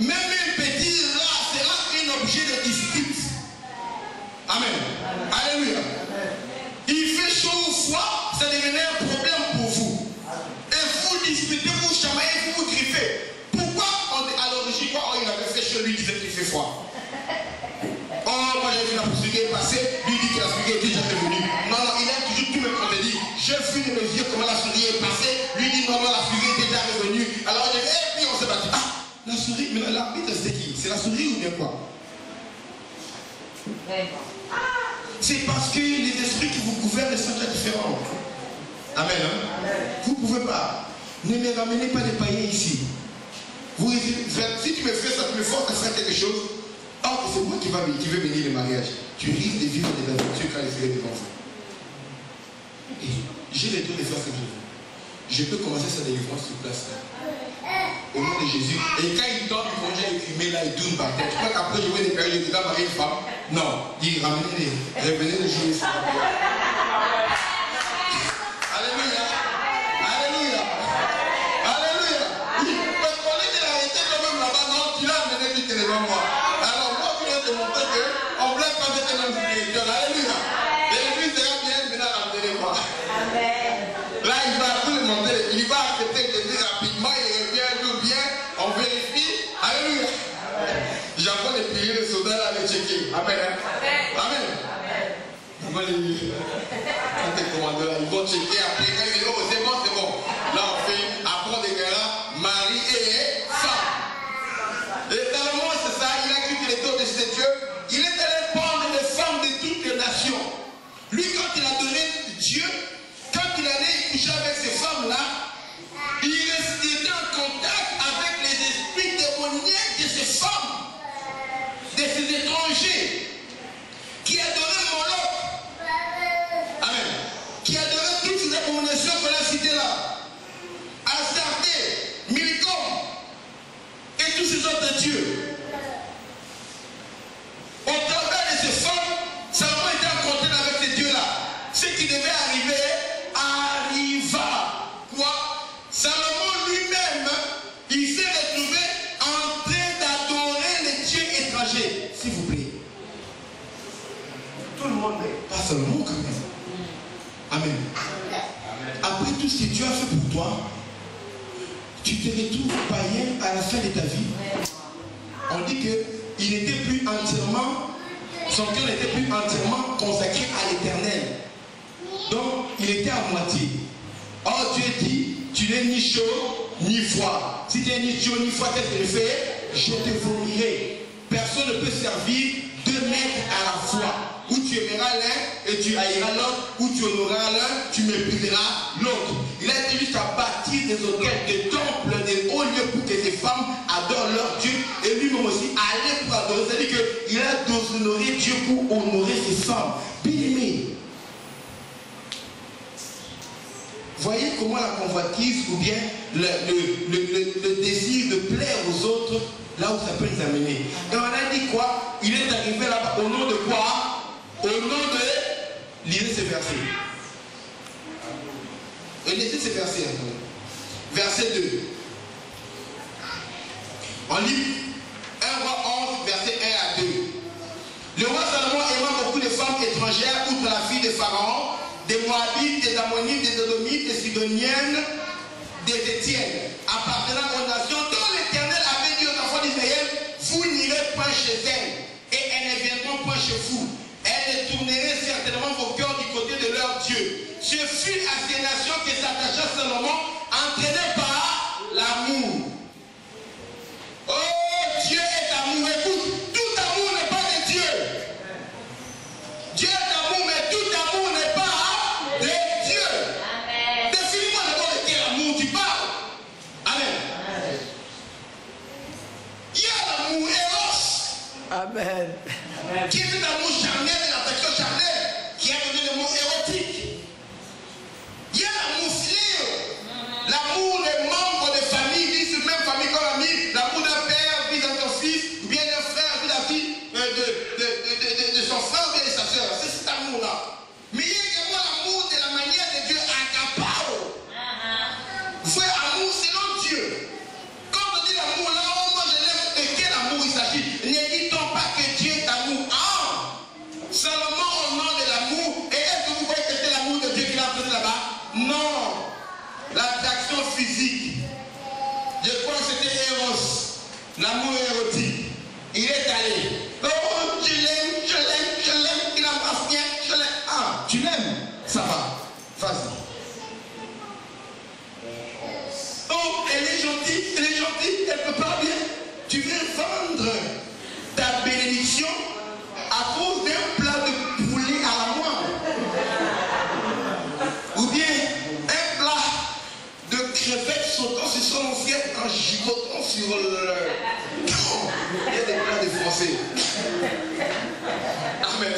Même un petit rat sera un objet de dispute. Amen. Alléluia. Il fait chaud ou froid, ça devenait un problème pour vous. Et vous disputez, vous chamaillez, vous griffez. Pourquoi à l'origine, quoi, il avait fait chaud, lui disait qu'il fait froid. Oh, moi j'ai vu la poursuite passer, lui dit que la souris est déjà revenue. Non, non, il a toujours tout me contredit. J'ai vu de mes yeux comment la souris est passée, lui dit non, non, la souris est déjà revenue. Alors j'ai dit, et puis on s'est battu. Ah, la souris, mais l'arbitre c'était qui? C'est la souris ou bien quoi? C'est parce que les esprits qui vous gouvernent sont très différents. Amen. Hein? Vous ne pouvez pas. Ne me ramenez pas les païens ici. Vous, si tu me fais ça, tu me forces à faire quelque chose. Oh, c'est moi qui vais bénir le mariage. Tu risques de vivre des aventures quand les devant vous. Et j'ai le droit de faire ce que je veux. Je peux commencer sa délivrance sur place. Au nom de Jésus. Et quand il tombe, il mange écumé là, il tourne par terre. Tu crois qu'après je vais les périodes, je vais marier une femme? Non. Il ramenez revenez les jours. Alléluia. Alléluia. Alléluia. Parce qu'on est de l'arrêter quand même là-bas. Non, tu l'as amené vite devant moi. Alors moi, je vais te montrer qu'on ne blague pas avec un homme spirituel. Alléluia. Et lui sera bien maintenant ramener moi. Là, il va tout le montrer. Il va accepter que Jésus rapidement. Il revient, tout bien. On vérifie. Alléluia. J'apprends les piliers de soldats là, les checker. Amen. Amen. Quand les commandeurs, ils vont checker après. Quand ils disent, oh, c'est bon, c'est bon. Là, on fait, après, on déclara mari et femme. Et Salomon, c'est ça, il a cru qu'il était au-dessus de Dieu. Il est allé prendre les femmes de toutes les nations. Lui, quand il a donné Dieu, quand il allait coucher avec ces femmes-là, il était en contact avec les esprits démoniaques de ces femmes, de ces étrangers, qui adoraient Moloch. Amen. Qui adoraient toutes ces abominations qu'on a citées là. Astarté, Milcom, et tous ces autres dieux. Au travers de ces femmes, Salomon était en contact avec ces dieux-là. Ce qui devait arriver, arriva. Quoi? Salomon lui-même, il s'est retrouvé en train d'adorer les dieux étrangers. S'il vous plaît. Tout le monde, pas Salomon quand même. Amen. Après tout ce que Dieu a fait pour toi, tu te retrouves païen à la fin de ta vie. On dit qu'il n'était plus entièrement, son cœur n'était plus entièrement consacré à l'éternel. Donc, il était à moitié. Or, Dieu dit, tu n'es ni chaud, ni froid. Si tu n'es ni chaud, ni froid, qu'est-ce que je fais? Je te vomirai. Personne ne peut servir deux maîtres à la fois. Où tu aimeras l'un et tu haïras l'autre, où tu honoreras l'un, tu mépriseras l'autre. Il a été juste à bâtir des hôtels, des temples, des hauts lieux pour que ces femmes adorent leur Dieu. Et lui-même aussi aller pour adorer. C'est-à-dire qu'il a déshonoré Dieu pour honorer ces femmes. Bien-aimés. Voyez comment la convoitise ou bien le désir de plaire aux autres, là où ça peut nous amener. Et on a dit quoi? Il est arrivé là-bas au nom de quoi? Au nom de... Lisez ce verset. Lisez ce verset. Verset 2. On lit 1 roi 11, verset 1 à 2. Le roi Salomon aima beaucoup de femmes étrangères, outre la fille de Pharaon, des Moabites, des Ammonites, des Edomites, des Sidoniennes, des Étiennes, appartenant aux nations dont l'Éternel avait dit aux enfants d'Israël, vous n'irez point chez elles, et elles ne viendront point chez vous. Elles tourneraient certainement vos cœurs du côté de leur Dieu. Ce fut à ces nations que s'attacha Salomon, entraîné par l'amour. Oh, Dieu est amour. Écoute, tout amour n'est pas de Dieu. Dieu est amour, mais tout amour n'est pas de Dieu. Amen. Définis-moi d'abord de quel amour tu parles. Amen. Amen. Il y a l'amour Eros. Amen. Qui est cet amour charnel et l'affection charnelle qui a donné le mot érotique. Il y a l'amour filéo Vrai amour selon Dieu. Quand on dit l'amour, là, oh, moi je l'aime, de quel amour il s'agit? Ne dit-on pas que Dieu est amour? Ah! Seulement au nom de l'amour. Et est-ce que vous voyez que c'est l'amour de Dieu qui l'a posé là-bas? Non. L'attraction physique. Je crois que c'était Eros. L'amour érotique. Il est allé. Oh, je l'aime, je l'aime, je l'aime. Il embrasse bien, je l'aime. Ah, tu l'aimes? Ça va. Vas-y. Oh, elle est gentille, elle peut pas bien. Tu veux vendre ta bénédiction à cause d'un plat de poulet à la moelle. Ou bien un plat de crevettes sautant sur son assiette en gigotant sur le... Non, il y a des plats de français. Amen.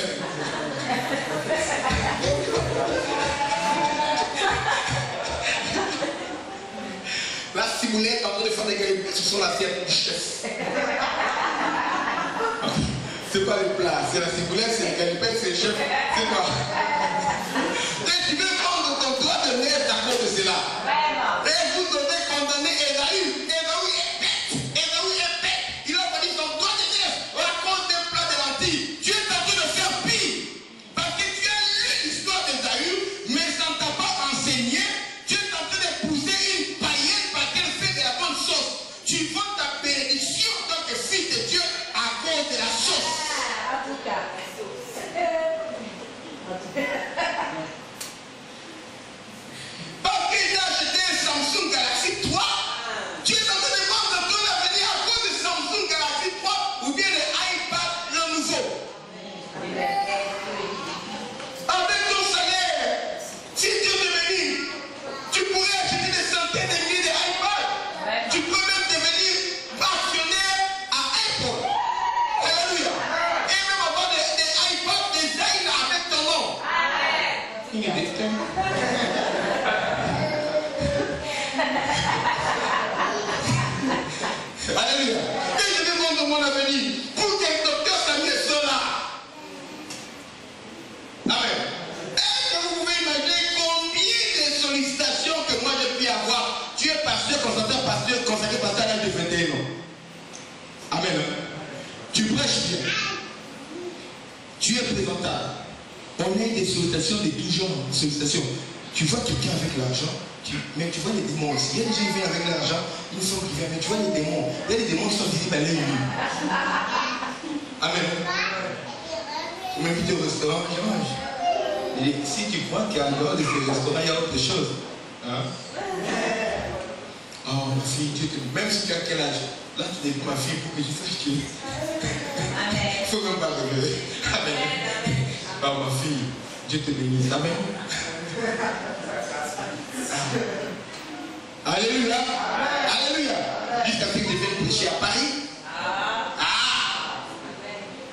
La ciboulette en train de faire des galipettes sur son assiette du chef. C'est pas le plat, c'est la ciboulette, c'est les galipettes, c'est le chef. C'est quoi? Et tu veux prendre ton droit de naître à cause de cela. Et vous devez condamner Esaü. Esaü est bête. Esaü est bête. Il a fallu son droit de naître à cause d'un plat de lentilles. Tu es en train de faire pire. Parce que tu as lu l'histoire d'Esaü, mais ça ne t'a pas enseigné. Tu es en train d'épouser une païenne parce qu'elle fait de la bonne sauce. Tu vends ta bénédiction en tant que fils de Dieu à cause de la sauce. Parce qu'il t'a acheté un Samsung Galaxy 3, tu es en train de vendre ton avenir à cause de Samsung Galaxy 3 ou bien le iPad le nouveau. Avec ton salaire, si Dieu te bénit, tu pourrais acheter des centaines de milliers d'iPads. Tu peux même devenir actionnaire à Apple. Alléluia. Et même avoir des iPads design avec ton nom. Il est destin. Alléluia. Et je vais vendre mon avenir pour que le docteur Samuel soit là. Amen. Est-ce que vous pouvez imaginer combien de sollicitations que moi je puis avoir? Tu es pasteur, consacré pasteur à l'âge de 21 ans. Amen. Tu prêches bien. Tu es présentable. On a des sollicitations de tout genre. Sollicitations. Tu vois quelqu'un avec l'argent, mais tu vois les démons aussi. Il y a des gens qui viennent avec l'argent, une fois qui vient, mais tu vois les démons. Il y a des démons qui sont visibles à l'œil nu. Amen. On m'invite au restaurant, je mange. Et si tu crois qu'en dehors de ce restaurant, il y a autre chose. Hein? Oh, ma fille, Dieu te... Même si tu as quel âge, là tu deviens ma fille pour que je sache que... Amen. Il ne faut même pas regarder. Amen. Oh, ma fille, Dieu te bénisse. Amen. Alléluia. Alléluia. Jusqu'à ce que je vienne prêcher à Paris.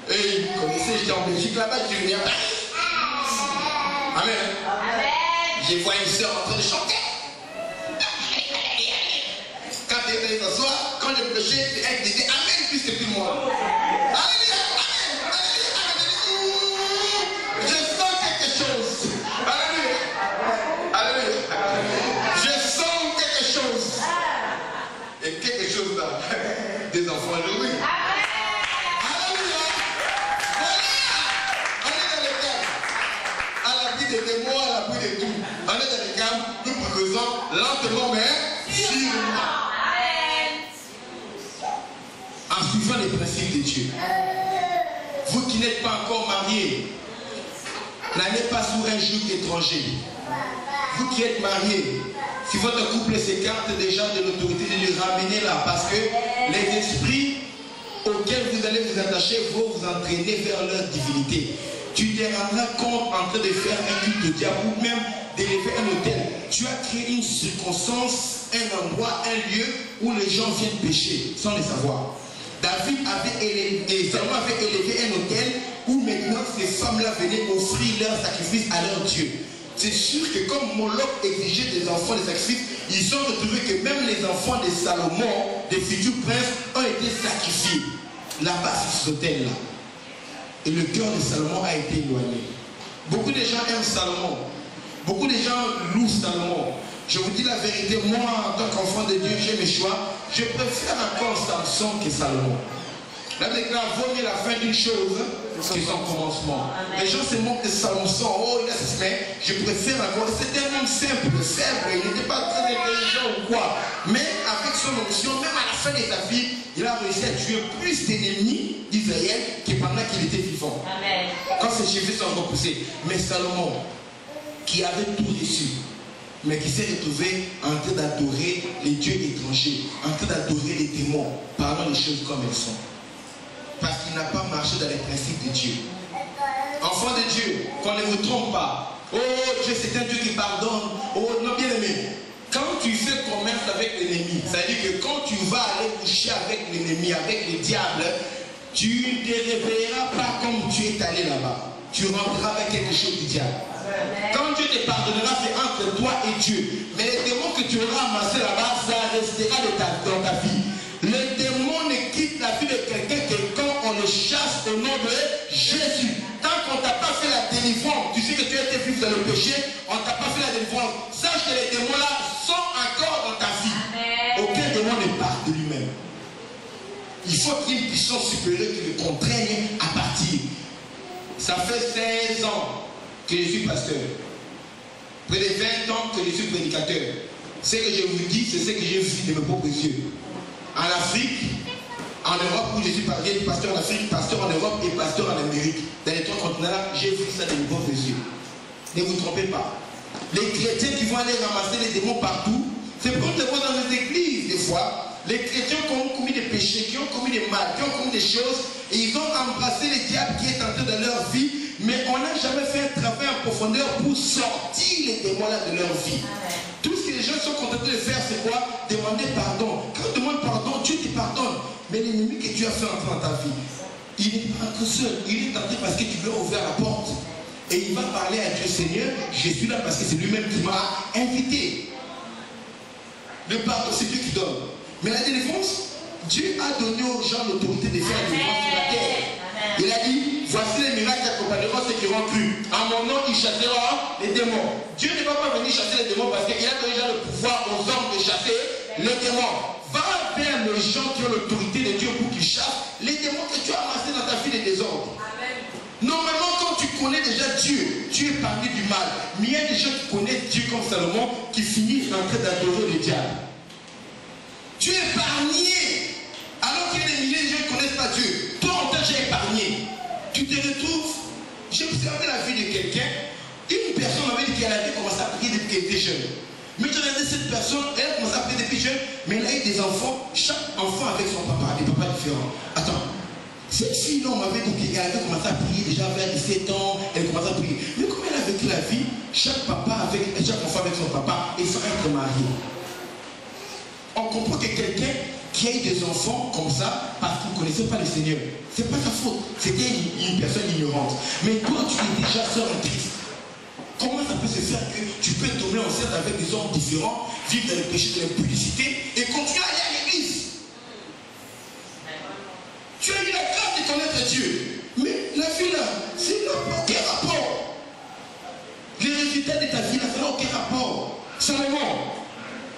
Et vous connaissez, j'étais en Belgique là-bas, je suis venu à Paris. Amen. Je vois une soeur en train de chanter. Quand elle était s'asseoir, quand je prêchais, elle disait Amen plus que tout le monde. Alléluia. Je sens quelque chose. Alléluia. Alléluia. Je sens quelque chose. Et quelque chose là. Des enfants joués. Alléluia. Voilà. On est dans le cadre. À l'abri des démons, à l'abri de tout. On est dans le cadre. Nous progressons lentement mais sûrement. En suivant les principes de Dieu. Vous qui n'êtes pas encore mariés, n'allez pas sous un joug étranger. Vous qui êtes mariés, si votre couple s'écarte déjà de l'autorité de Dieu, ramenez-la parce que les esprits auxquels vous allez vous attacher vont vous entraîner vers leur divinité. Tu te rendras compte en train de faire un culte de diable ou même d'élever un hôtel. Tu as créé une circonstance, un endroit, un lieu où les gens viennent pécher sans le savoir. David avait élevé, Salomon avait élevé un hôtel où maintenant ces femmes-là venaient offrir leurs sacrifices à leur Dieu. C'est sûr que comme Moloch exigeait des enfants des sacrifices, ils ont retrouvé que même les enfants de Salomon, des futurs princes, ont été sacrifiés là-bas sur cet hôtel-là. Et le cœur de Salomon a été éloigné. Beaucoup de gens aiment Salomon. Beaucoup de gens louent Salomon. Je vous dis la vérité, moi en tant qu'enfant de Dieu, j'ai mes choix. Je préfère encore Samson que Salomon. La déclare, vaut mieux la fin d'une chose que son commencement. Amen. Les gens se moquent de Samson. Oh, il a ce mais je préfère encore. C'était un homme simple, faible. Il n'était pas très intelligent ou quoi. Mais avec son onction, même à la fin de sa vie, il a réussi à tuer plus d'ennemis d'Israël que pendant qu'il était vivant. Amen. Quand ses cheveux sont repoussés. Mais Salomon, qui avait tout reçu, mais qui s'est retrouvé en train d'adorer les dieux étrangers, en train d'adorer les démons, parlant les choses comme elles sont. Parce qu'il n'a pas marché dans les principes de Dieu. Enfant de Dieu, qu'on ne vous trompe pas. Oh, Dieu, c'est un Dieu qui pardonne. Oh, non, bien aimé. Quand tu fais commerce avec l'ennemi, ça veut dire que quand tu vas aller coucher avec l'ennemi, avec le diable, tu ne te réveilleras pas comme tu es allé là-bas. Tu rentreras avec quelque chose du diable. Quand Dieu te pardonnera, c'est entre toi et Dieu. Mais les démons que tu auras amassés là-bas, ça restera dans ta vie. Le démon ne quitte la vie de quelqu'un que quand on le chasse au nom de Jésus. Tant qu'on ne t'a pas fait la délivrance, tu sais que tu as été vivre dans le péché, on ne t'a pas fait la délivrance. Sache que les démons-là sont encore dans ta vie. Amen. Aucun démon ne part de lui-même. Il faut qu'il y ait une puissance supérieure qui le contraigne à partir. Ça fait 16 ans que je suis pasteur. Près de 20 ans que je suis prédicateur. Ce que je vous dis, c'est ce que j'ai vu de mes propres yeux. En Afrique, en Europe, où je suis pasteur en Afrique, pasteur en Europe et pasteur en Amérique. Dans les 3 continents-là, j'ai vu ça de mes propres yeux. Ne vous trompez pas. Les chrétiens qui vont aller ramasser les démons partout, c'est comme les voit dans les églises des fois. Les chrétiens qui ont commis des péchés, qui ont commis des mal, qui ont commis des choses, et ils ont embrassé le diable qui est entré dans leur vie, mais on n'a jamais fait un travail en profondeur pour sortir les démons-là de leur vie. Amen. Tout ce que les gens sont contentés de faire, c'est quoi? Demander pardon. Quand tu demandes pardon, Dieu te pardonne. Mais l'ennemi que tu as fait entrer dans ta vie, il n'est pas entré seul. Il est entré parce que tu lui as ouvert la porte. Et il va parler à Dieu, Seigneur, je suis là parce que c'est lui-même qui m'a invité. Le pardon, c'est Dieu qui donne. Mais la délivrance, Dieu a donné aux gens l'autorité de faire la délivrance sur la terre. Amen. Il a dit, voici les miracles qui accompagneront ceux qui auront cru. En mon nom, ils chasseront les démons. Dieu ne va pas venir chasser les démons parce qu'il a donné déjà le pouvoir aux hommes de chasser les démons. Va vers les gens qui ont l'autorité de Dieu pour qu'ils chassent les démons que tu as amassés dans ta vie de désordre. Amen. Normalement, quand tu connais déjà Dieu, tu es parmi du mal. Mais il y a des gens qui connaissent Dieu comme Salomon qui finissent en train d'adorer le diable. Tu es épargné. Alors qu'il y a des milliers de gens qui ne connaissent pas Dieu. Toi, on t'a déjà épargné. Tu te retrouves. J'ai observé la vie de quelqu'un. Une personne m'avait dit qu'elle avait commencé à prier depuis qu'elle était jeune. Mais tu regardais cette personne, elle a commencé à prier depuis jeune, mais elle a eu des enfants, chaque enfant avec son papa, des papas différents. Attends. Cette fille-là, on m'avait dit qu'elle avait commencé à prier déjà vers 17 ans, elle commençait à prier. Mais comme elle a vécu la vie, chaque enfant avec son papa et sans être marié. On comprend que quelqu'un qui a eu des enfants comme ça, parce qu'il ne connaissait pas le Seigneur, c'est pas sa faute. C'était une personne ignorante. Mais toi, tu es déjà sœur en Christ. Comment ça peut se faire que tu peux tomber enceinte avec des hommes différents, vivre dans le péché de l'impudicité et continuer à aller à l'église? Tu as eu la grâce de connaître Dieu. Mais la vie là, c'est n'a aucun rapport. Les résultats de ta vie là, ça n'a aucun rapport. Simplement,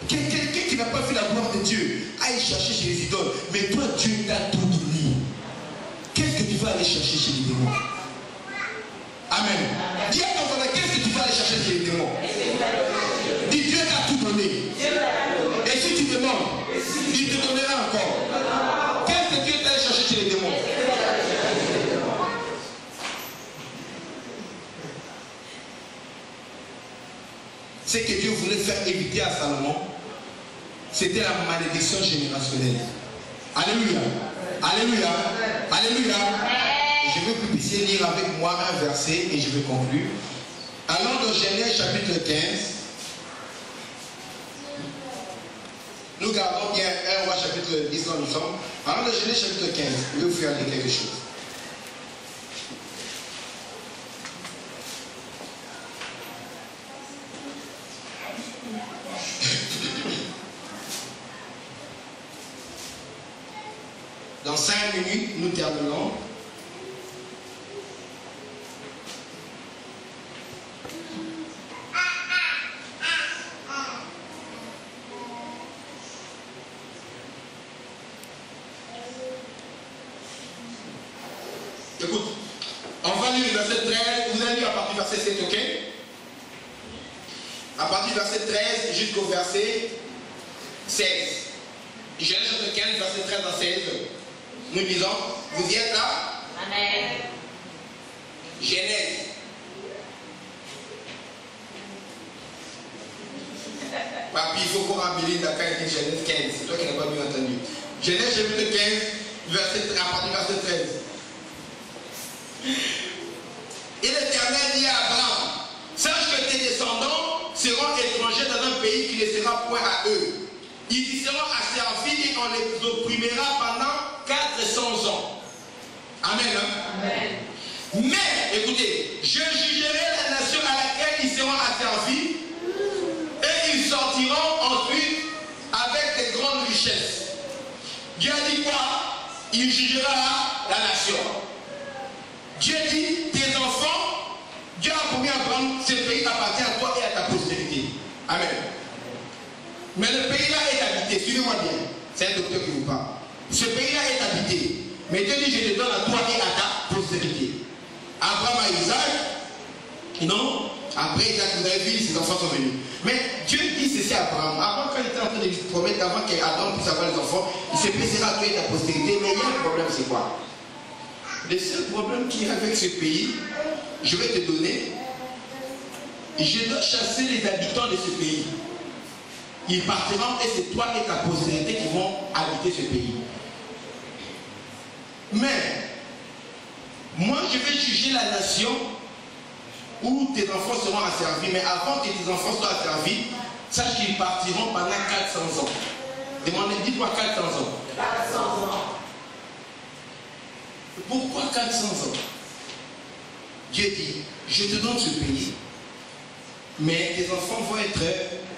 quelqu'un qui n'a pas vu la gloire de Dieu aille chercher chez les idoles. Mais toi, Dieu t'a tout donné. Qu'est-ce que tu vas aller chercher chez les démons? Amen. Dis à ton frère, qu'est-ce que tu vas aller chercher chez les démons? Dis, Dieu t'a tout donné. Et si tu demandes, il te donnera encore. Qu'est-ce que Dieu t'a allé chercher chez les démons? Ce que Dieu voulait faire éviter à Salomon, c'était la malédiction générationnelle. Alléluia. Alléluia. Alléluia. Je veux que vous puissiez lire avec moi un verset et je vais conclure. Allons dans Genèse chapitre 15. Nous gardons bien 1 roi chapitre 10 dans nous sommes. Allons dans Genèse chapitre 15. Je vais vous faire dire quelque chose. Dans 5 minutes, nous terminons. Écoute, on va lire le verset 13, vous allez lire à partir du verset 7, ok? À partir du verset 13 jusqu'au verset 16. Genèse chapitre 15, verset 13 à 16. Nous lisons, vous y êtes là? Amen. Genèse. Papi, il faut qu'on rembellit Dakar et Genèse 15. C'est toi qui n'as pas bien entendu. Genèse chapitre 15, à partir du verset 13. Et l'Éternel dit à Abraham, sache que tes descendants seront étrangers dans un pays qui ne sera point à eux. Ils y seront asservis et on les opprimera pendant 400 ans. Amen. Hein? Amen. Mais, écoutez, je jugerai la nation à laquelle ils seront asservis et ils sortiront ensuite avec de grandes richesses. Dieu a dit quoi? Il jugera la nation. Dieu dit, tes enfants, Dieu a promis à Abraham, ce pays appartient à toi et à ta postérité. Amen. Mais le pays-là est habité, suivez-moi bien, c'est un docteur qui vous parle. Ce pays-là est habité, mais Dieu dit, je te donne à toi et à ta postérité. Abraham a Isaac, non? Après Isaac, vous avez vu, ses enfants sont venus. Mais Dieu dit ceci à Abraham. Avant, quand il était en train de lui promettre, avant qu'Adam puisse avoir les enfants, il se plaisera à toi et ta postérité. Mais il y a un problème, c'est quoi? Le seul problème qu'il y a avec ce pays, je vais te donner, je dois chasser les habitants de ce pays. Ils partiront et c'est toi et ta postérité qui vont habiter ce pays. Mais, moi je vais juger la nation où tes enfants seront asservis. Mais avant que tes enfants soient asservis, sache qu'ils partiront pendant 400 ans. Demandez, dites-moi 400 ans. 400 ans. Pourquoi 400 ans? Dieu dit, je te donne ce pays, mais tes enfants vont être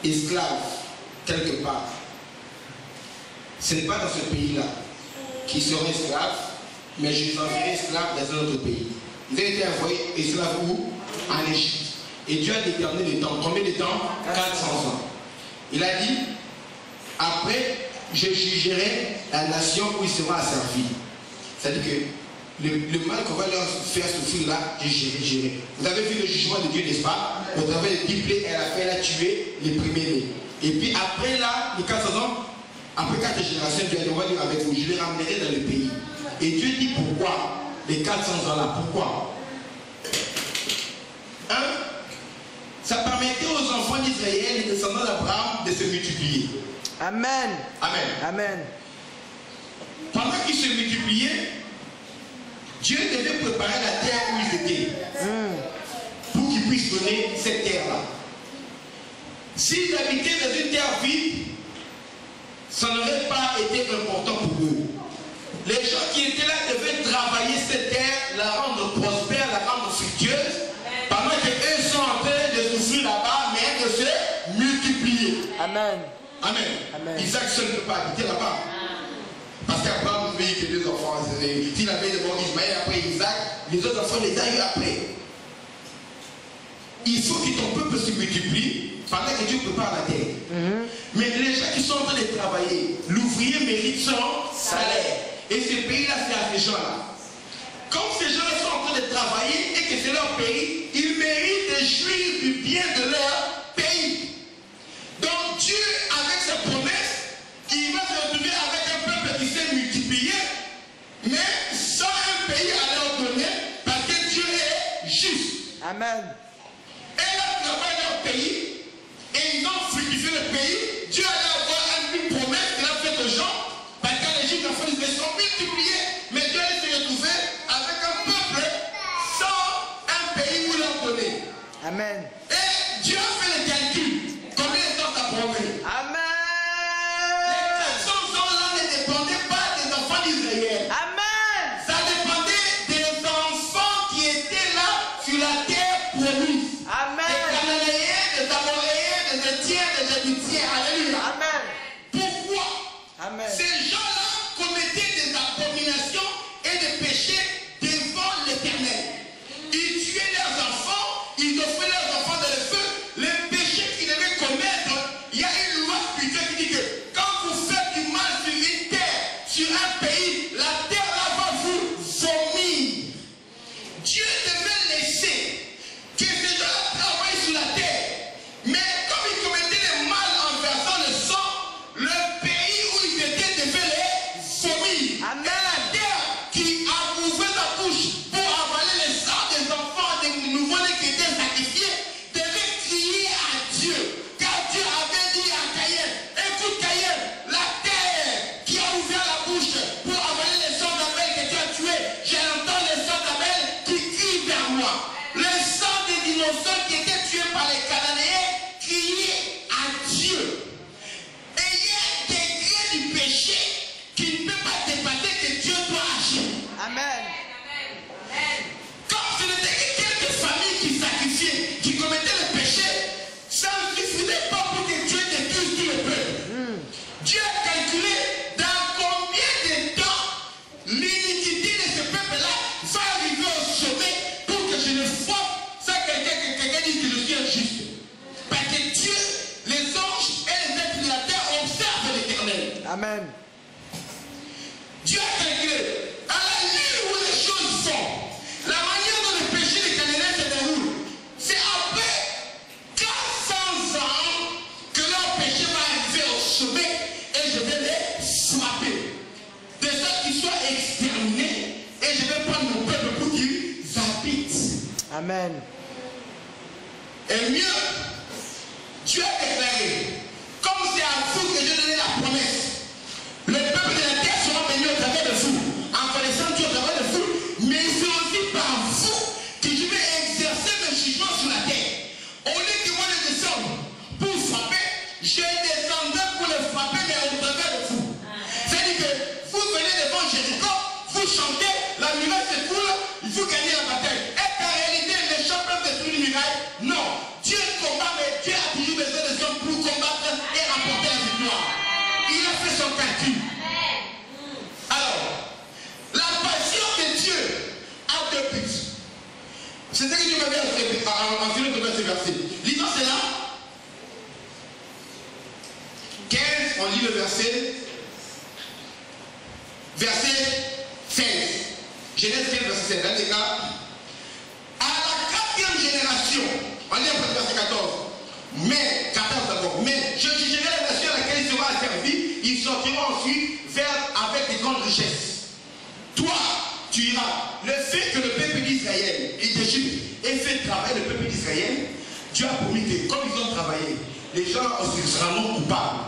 esclaves quelque part. Ce n'est pas dans ce pays-là qu'ils seront esclaves, mais je les enverrai esclaves dans un autre pays. Vous avez été envoyés esclaves où? En Égypte. Et Dieu a déterminé le temps. Combien de temps? 400 ans. Il a dit, après, je jugerai la nation où ils seront asservis. C'est-à-dire que le mal qu'on va leur faire souffrir là, je gérerai. Vous avez vu le jugement de Dieu, n'est-ce pas? Au travers des diplés, elle a tué les premiers-nés. Et puis après là, les 400 ans, après 4 générations, Dieu a dit, on va dire avec vous, je les ramènerai dans le pays. Et Dieu dit pourquoi? Les 400 ans là, pourquoi? Ça permettait aux enfants d'Israël, les descendants d'Abraham, de se multiplier. Amen. Amen. Amen. Pendant qu'ils se multipliaient, Dieu devait préparer la terre où ils étaient. Pour qu'ils puissent donner cette terre-là. S'ils habitaient dans une terre vide, ça n'aurait pas été important pour eux. Les gens qui étaient là devaient travailler cette terre, la rendre prospère, la rendre fructueuse, pendant qu'eux sont en train de souffrir là-bas, mais de se multiplier. Amen. Amen. Amen. Isaac seul ne peut pas habiter là-bas. Parce qu'Abraham ne veut que 2 enfants. S'il avait d'abord Ismaël, après Isaac, les autres enfants les a eu après. Il faut que ton peuple se multiplie pendant que Dieu prépare la terre. Mais les gens qui sont en train de travailler, l'ouvrier mérite son salaire. Et ce pays-là, c'est à ces gens-là. Comme ces gens-là sont en train de travailler et que c'est leur pays, ils méritent de jouir du bien de leur pays. Donc Dieu, avec ses promesses, il va se retrouver avec un peuple qui s'est multiplié, mais sans un pays à leur donner, parce que Dieu est juste. Amen. Et là, travaillent leur pays, et ils ont fructifié le pays. Dieu allait avoir une promesse qu'il a faite aux gens, parce qu'en Égypte, les enfants se sont multipliés, mais Dieu allait se retrouver avec un peuple sans un pays où leur donner. Amen. Et Dieu a fait le calcul. Combien de temps ça prendrait? Amen. Les 400 ans-là ne dépendaient pas des enfants d'Israël. Amen. Ça dépendait des enfants qui étaient là sur la terre promise. Amen. Des Cananéens, des Amoréens, des Étiens, des Jébusiens. Alléluia. Amen. Pourquoi? Amen. Ces gens-là commettaient des abominations et des péchés devant l'Éternel. Ils tuaient leurs enfants, ils offraient leurs enfants dans le feu. Les péchés qu'ils devaient commettre, il y a une loi spirituelle qui dit que quand vous faites du mal sur une terre, sur un pays, la terre là va vous vomir. Amen. Dieu a calculé. À la ligne où les choses sont, la manière dont le péché des Cananéens se déroule, c'est après 400 ans que leur péché va arriver au sommet et je vais les frapper. De sorte qu'ils soient exterminés et je vais prendre mon peuple pour qu'ils habitent. Amen. Et mieux, Dieu a déclaré, comme c'est à vous que j'ai donné la promesse, le peuple de la terre sera béni au travers de vous, en connaissant Dieu au travers de vous, mais c'est aussi par vous que je vais exercer mes jugements sur la terre. Au lieu que moi je descende pour frapper, je descendrai pour le frapper, mais au travers de vous. C'est-à-dire que vous venez devant Jéricho, vous chantez, la muraille s'écoule, vous gagnez la bataille. Est-ce qu'en réalité les gens peuvent détruire une muraille? Non. Dieu combat, mais Dieu a toujours besoin de hommes pour combattre et remporter la victoire. Il a fait son calcul. Alors, la passion de Dieu a deux buts. C'est ce que Dieu m'avait enseigné de ce verset. Lisons cela. 15, on lit le verset 16. Genèse 15, verset 16. Là, les gars. À la 4e génération, on lit après le verset 14. Mais, 14 d'abord, mais je jugerai la nation à laquelle il sera asservi, il sortira ensuite avec des grandes richesses. Toi, tu iras. Le fait que le peuple d'Israël et d'Égypte ait fait travailler le peuple d'Israël, Dieu a promis que comme ils ont travaillé, les gens seront coupables.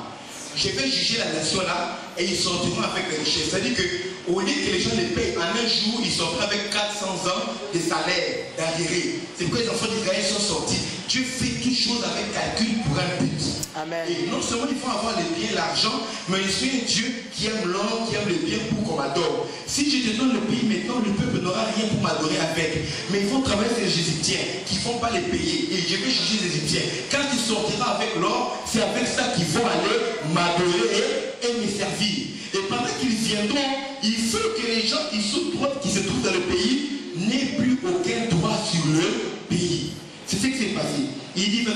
Je vais juger la nation là et ils sortiront avec des richesses. C'est-à-dire qu'au lieu que les gens les payent en un jour, ils sortiront avec 400 ans de salaire d'arriérés. C'est pourquoi les enfants d'Israël sont sortis. Dieu fait toutes choses avec calcul pour un but. Amen. Et non seulement il faut avoir les biens, l'argent, mais il suis un Dieu qui aime l'or, qui aime le bien pour qu'on m'adore. Si je te donne le pays maintenant, le peuple n'aura rien pour m'adorer avec. Mais il faut travailler sur les Égyptiens qui ne font pas les payer. Et je vais juger les Égyptiens. Quand il sortira avec l'or, c'est avec ça qu'ils vont aller m'adorer et me servir. Et pendant qu'ils viendront, il faut que les gens qui se trouvent dans le pays n'aient plus aucun droit sur le pays. C'est ce qui s'est passé. Il dit, toi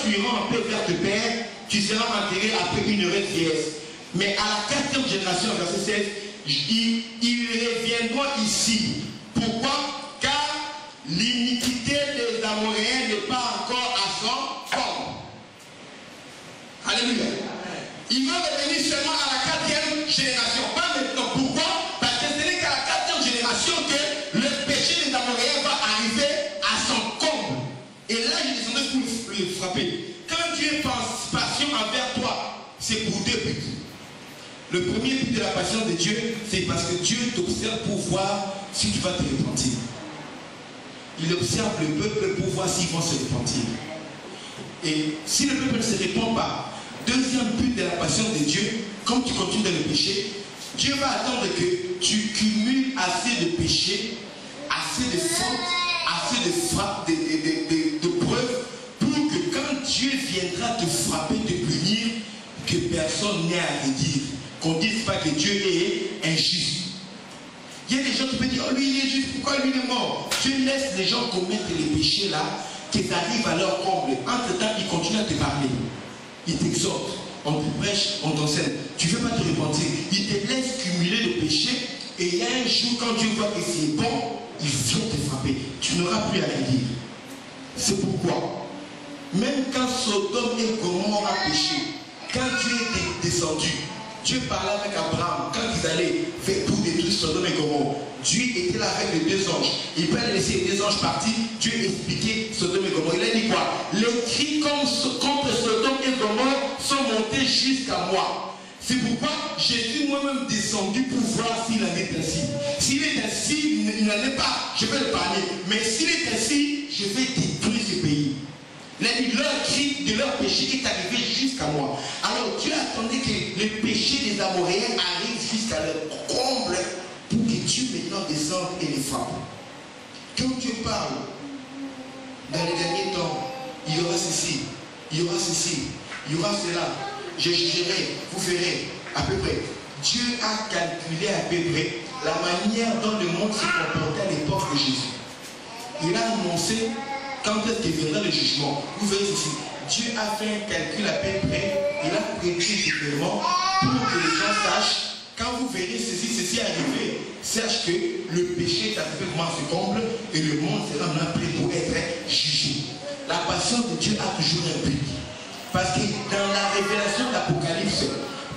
tu iras en paix vers tes pères, tu seras enterré après une heureuse vieillesse. Mais à la 4e génération, verset 16, ils reviendront ici. Pourquoi? Car l'iniquité des Amoréens n'est pas encore à son forme. Alléluia. Ils vont revenir seulement à la 4e génération. Pas maintenant. Pourquoi? Parce que ce n'est qu'à la 4e génération que le péché des Amoréens va arriver à son comble. Et là, je descendais pour le frapper. Quand Dieu pense passion envers toi, c'est pour deux buts. Le premier but de la passion de Dieu, c'est parce que Dieu t'observe pour voir si tu vas te repentir. Il observe le peuple pour voir s'ils vont se repentir. Et si le peuple ne se répand pas, deuxième but de la passion de Dieu, comme tu continues dans le péché, Dieu va attendre que tu cumules assez de péchés, assez de fautes, assez de frappes, de preuves, pour que quand Dieu viendra te frapper, te punir, que personne n'ait à redire. Qu'on ne dise pas que Dieu est injuste. Il y a des gens qui peuvent dire, oh lui il est juste, pourquoi lui il est mort? Dieu laisse les gens commettre les péchés là, qu'ils arrivent à leur comble. Entre temps, ils continuent à te parler. Ils t'exhortent, on te prêche, on t'enseigne. Tu ne veux pas te repentir. Ils te laissent cumuler le péché. Et il y a un jour, quand Dieu voit que c'est bon, il vient te frapper. Tu n'auras plus à rien dire. C'est pourquoi, même quand Sodome et Gomorrhe ont péché, quand Dieu était descendu, Dieu parlait avec Abraham quand ils allaient faire pour détruire Sodome et Gomorrhe. Dieu était là avec les deux anges. Il peut laisser les deux anges partir. Dieu expliquait Sodome et Gomorrhe. Il a dit quoi? Les cris contre Sodome et Gomorrhe sont montés jusqu'à moi. C'est pourquoi je suis moi-même descendu pour voir s'il en est ainsi. S'il est ainsi, il n'en est pas, je vais le parler. Mais s'il est ainsi, je vais détruire ce pays. Leur cri de leur péché est arrivé jusqu'à moi. Alors Dieu attendait que le péché des Amoréens arrive jusqu'à leur comble pour que Dieu maintenant descende et les frappe. Quand Dieu parle, dans les derniers temps, il y aura ceci, il y aura ceci, il y aura cela. Je jugerai, vous verrez, à peu près. Dieu a calculé à peu près la manière dont le monde se comportait à l'époque de Jésus. Il a annoncé quand est-ce que viendra le jugement. Vous verrez ceci. Dieu a fait un calcul à peu près, il a prédit différemment pour que les gens sachent, quand vous verrez ceci arriver, sache que le péché est arrivé comment se comble et le monde sera maintenant prêt pour être jugé. La patience de Dieu a toujours un prix. Parce que dans la révélation de l'Apocalypse,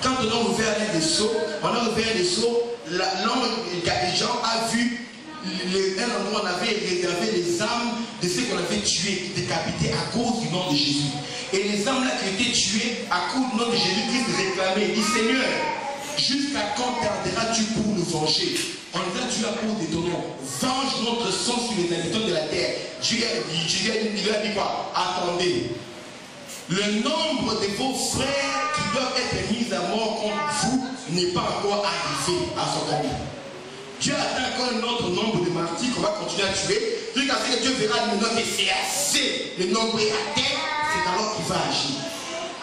quand on a ouvert l'un des sceaux, l'ange Jean a vu un endroit où on avait réservé les âmes de ceux qu'on avait tués, décapités à cause du nom de Jésus. Et les âmes là qui étaient tuées à cause du nom de Jésus-Christ réclamaient, dit Seigneur, jusqu'à quand tarderas-tu pour nous venger? On les a tués à cause de ton nom. Venge notre sang sur les habitants de la terre. Dieu a dit quoi? Attendez. Le nombre de vos frères qui doivent être mis à mort contre vous n'est pas encore arrivé à son comble. Dieu attend encore un autre nombre de martyrs qu'on va continuer à tuer. Jusqu'à ce que Dieu verra maintenant que c'est assez. Le nombre est à terre, c'est alors qu'il va agir.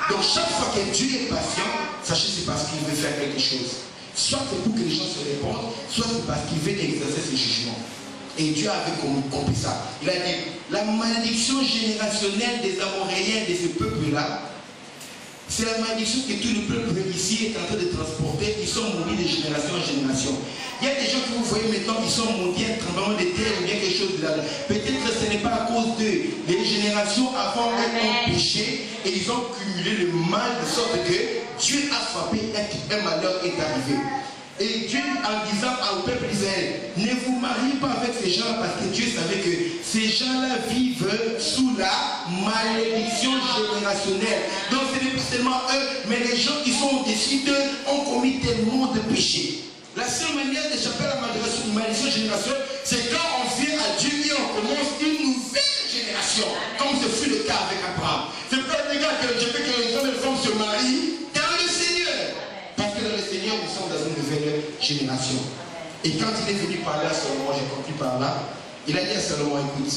Donc chaque fois que Dieu est patient, sachez que c'est parce qu'il veut faire quelque chose. Soit c'est pour que les gens se répandent, soit c'est parce qu'il veut exercer ses jugements. Et Dieu avait compris ça. Il a dit, la malédiction générationnelle des Amoréens, de ce peuple-là, c'est la malédiction que tout le peuple ici est en train de transporter. Ils sont maudits de génération en génération. Il y a des gens que vous voyez maintenant qui sont maudits, un tremblement de terre ou bien quelque chose de là. Peut-être que ce n'est pas à cause d'eux. Les générations avant eux ont péché et ils ont cumulé le mal de sorte que Dieu a frappé et un malheur est arrivé. Et Dieu, en disant au peuple d'Israël, ne vous mariez pas avec ces gens-là parce que Dieu savait que ces gens-là vivent sous la malédiction générationnelle. Donc ce n'est pas seulement eux, mais les gens qui sont au-dessus d'eux ont commis tellement de péchés. La seule manière d'échapper à la malédiction générationnelle, c'est quand on vient à Dieu et on commence une nouvelle génération, comme ce fut le cas avec Abraham. C'est pas les gars que Dieu veut que les hommes et les femmes se marient dans le Seigneur. Parce que dans le Seigneur, nous sommes dans une nouvelle génération. Et quand il est venu parler à Salomon, j'ai compris par là, il a dit à Salomon, écoute,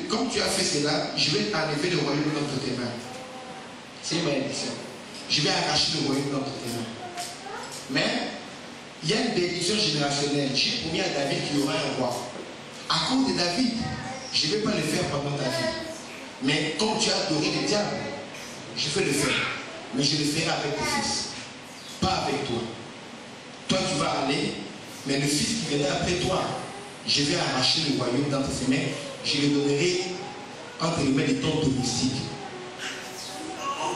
comme tu as fait cela, je vais enlever le royaume d'entre tes mains. C'est une malédiction. Je vais arracher le royaume d'entre tes mains. Mais, il y a une bénédiction générationnelle. J'ai promis à David qu'il y aura un roi. À cause de David, je ne vais pas le faire pendant ta vie. Mais comme tu as adoré le diable, je vais le faire. Mais je le ferai avec tes fils. Pas avec toi. Toi, tu vas aller, mais le fils qui viendra après toi, je vais arracher le royaume d'entre ses mains. Je le donnerai entre les mains de ton domestique.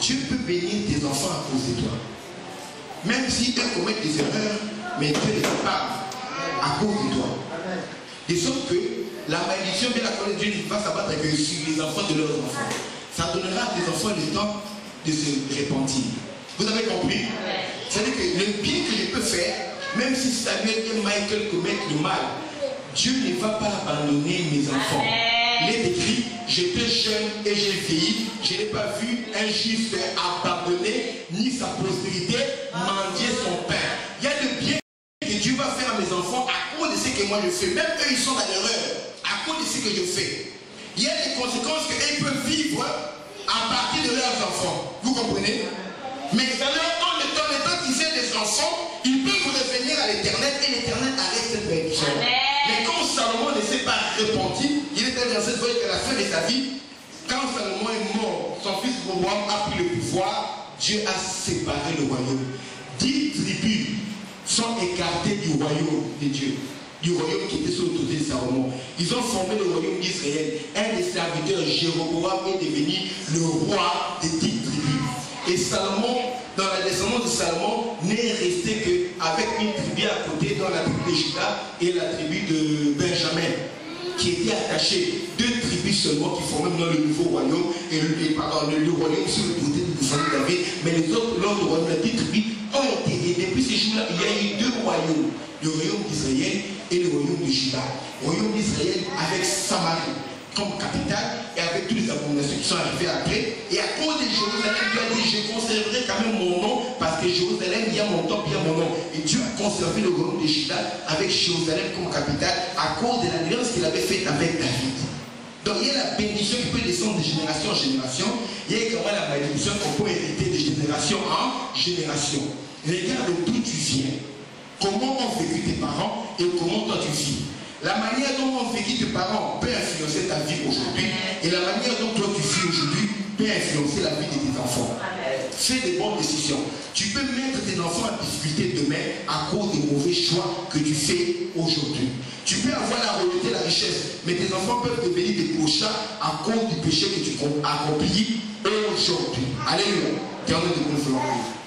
Dieu peut bénir tes enfants à cause de toi. Même si eux commettent des erreurs, mais Dieu les parle à cause de toi. De sorte que la malédiction, bien la connaître, Dieu va s'abattre sur les enfants de leurs enfants. Ça donnera à tes enfants le temps de se repentir. Vous avez compris? C'est-à-dire que le bien que je peux faire, même si Samuel et Michael commettent le mal, Dieu ne va pas abandonner mes enfants. Il est écrit, j'étais jeune et j'ai vieilli, je n'ai pas vu un juste abandonner, ni sa postérité mendier son pain. Il y a de bien que Dieu va faire à mes enfants à cause de ce que moi je fais. Même eux, ils sont dans l'erreur à cause de ce que je fais. Il y a des conséquences qu'ils peuvent vivre à partir de leurs enfants. Vous comprenez? Mais dans le temps qu'ils aient des enfants, ils peuvent revenir à l'éternel et l'éternel arrête cette bénédiction. Mais quand Salomon ne s'est pas repenti, il était dans cette voie qu'à la fin de sa vie, quand Salomon est mort, son fils Roboam a pris le pouvoir, Dieu a séparé le royaume. 10 tribus sont écartées du royaume de Dieu, du royaume qui était sous l'autorité de Salomon. Ils ont formé le royaume d'Israël. Un des serviteurs, Jéroboam, est devenu le roi des 10 tribus. Et Salomon, dans la descendance de Salomon, n'est resté qu'avec une tribu à côté, dans la tribu de Juda et la tribu de Benjamin, qui étaient attachées. 2 tribus seulement qui formaient maintenant le nouveau royaume, et le royaume sous l'autorité de David. Mais les autres, l'autre royaume, les 10 tribus, ont été. Et depuis ces jours-là, il y a eu 2 royaumes. Le royaume d'Israël et le royaume de Juda. Le royaume d'Israël avec Samarie comme capitale et avec toutes les abominations qui sont arrivées après. Et à cause de Jérusalem, Dieu a dit, je conserverai quand même mon nom, parce que Jérusalem, il y a mon temple, il y a mon nom. Et Dieu a conservé le royaume de Juda avec Jérusalem comme capitale à cause de l'alliance qu'il avait faite avec David. Donc il y a la bénédiction qui peut descendre de génération en génération. Il y a également la malédiction qu'on peut hériter de génération en génération. Regarde d'où tu viens. Comment ont vécu tes parents et comment toi tu vis. La manière dont ont vécu tes parents peut influencer ta vie aujourd'hui. Et la manière dont toi tu vis aujourd'hui peut influencer la vie de tes enfants. Fais des bonnes décisions. Tu peux mettre tes enfants en difficulté demain à cause des mauvais choix que tu fais aujourd'hui. Tu peux avoir la royauté, la richesse, mais tes enfants peuvent devenir des clochards à cause du péché que tu accomplis aujourd'hui. Alléluia. Dieu nous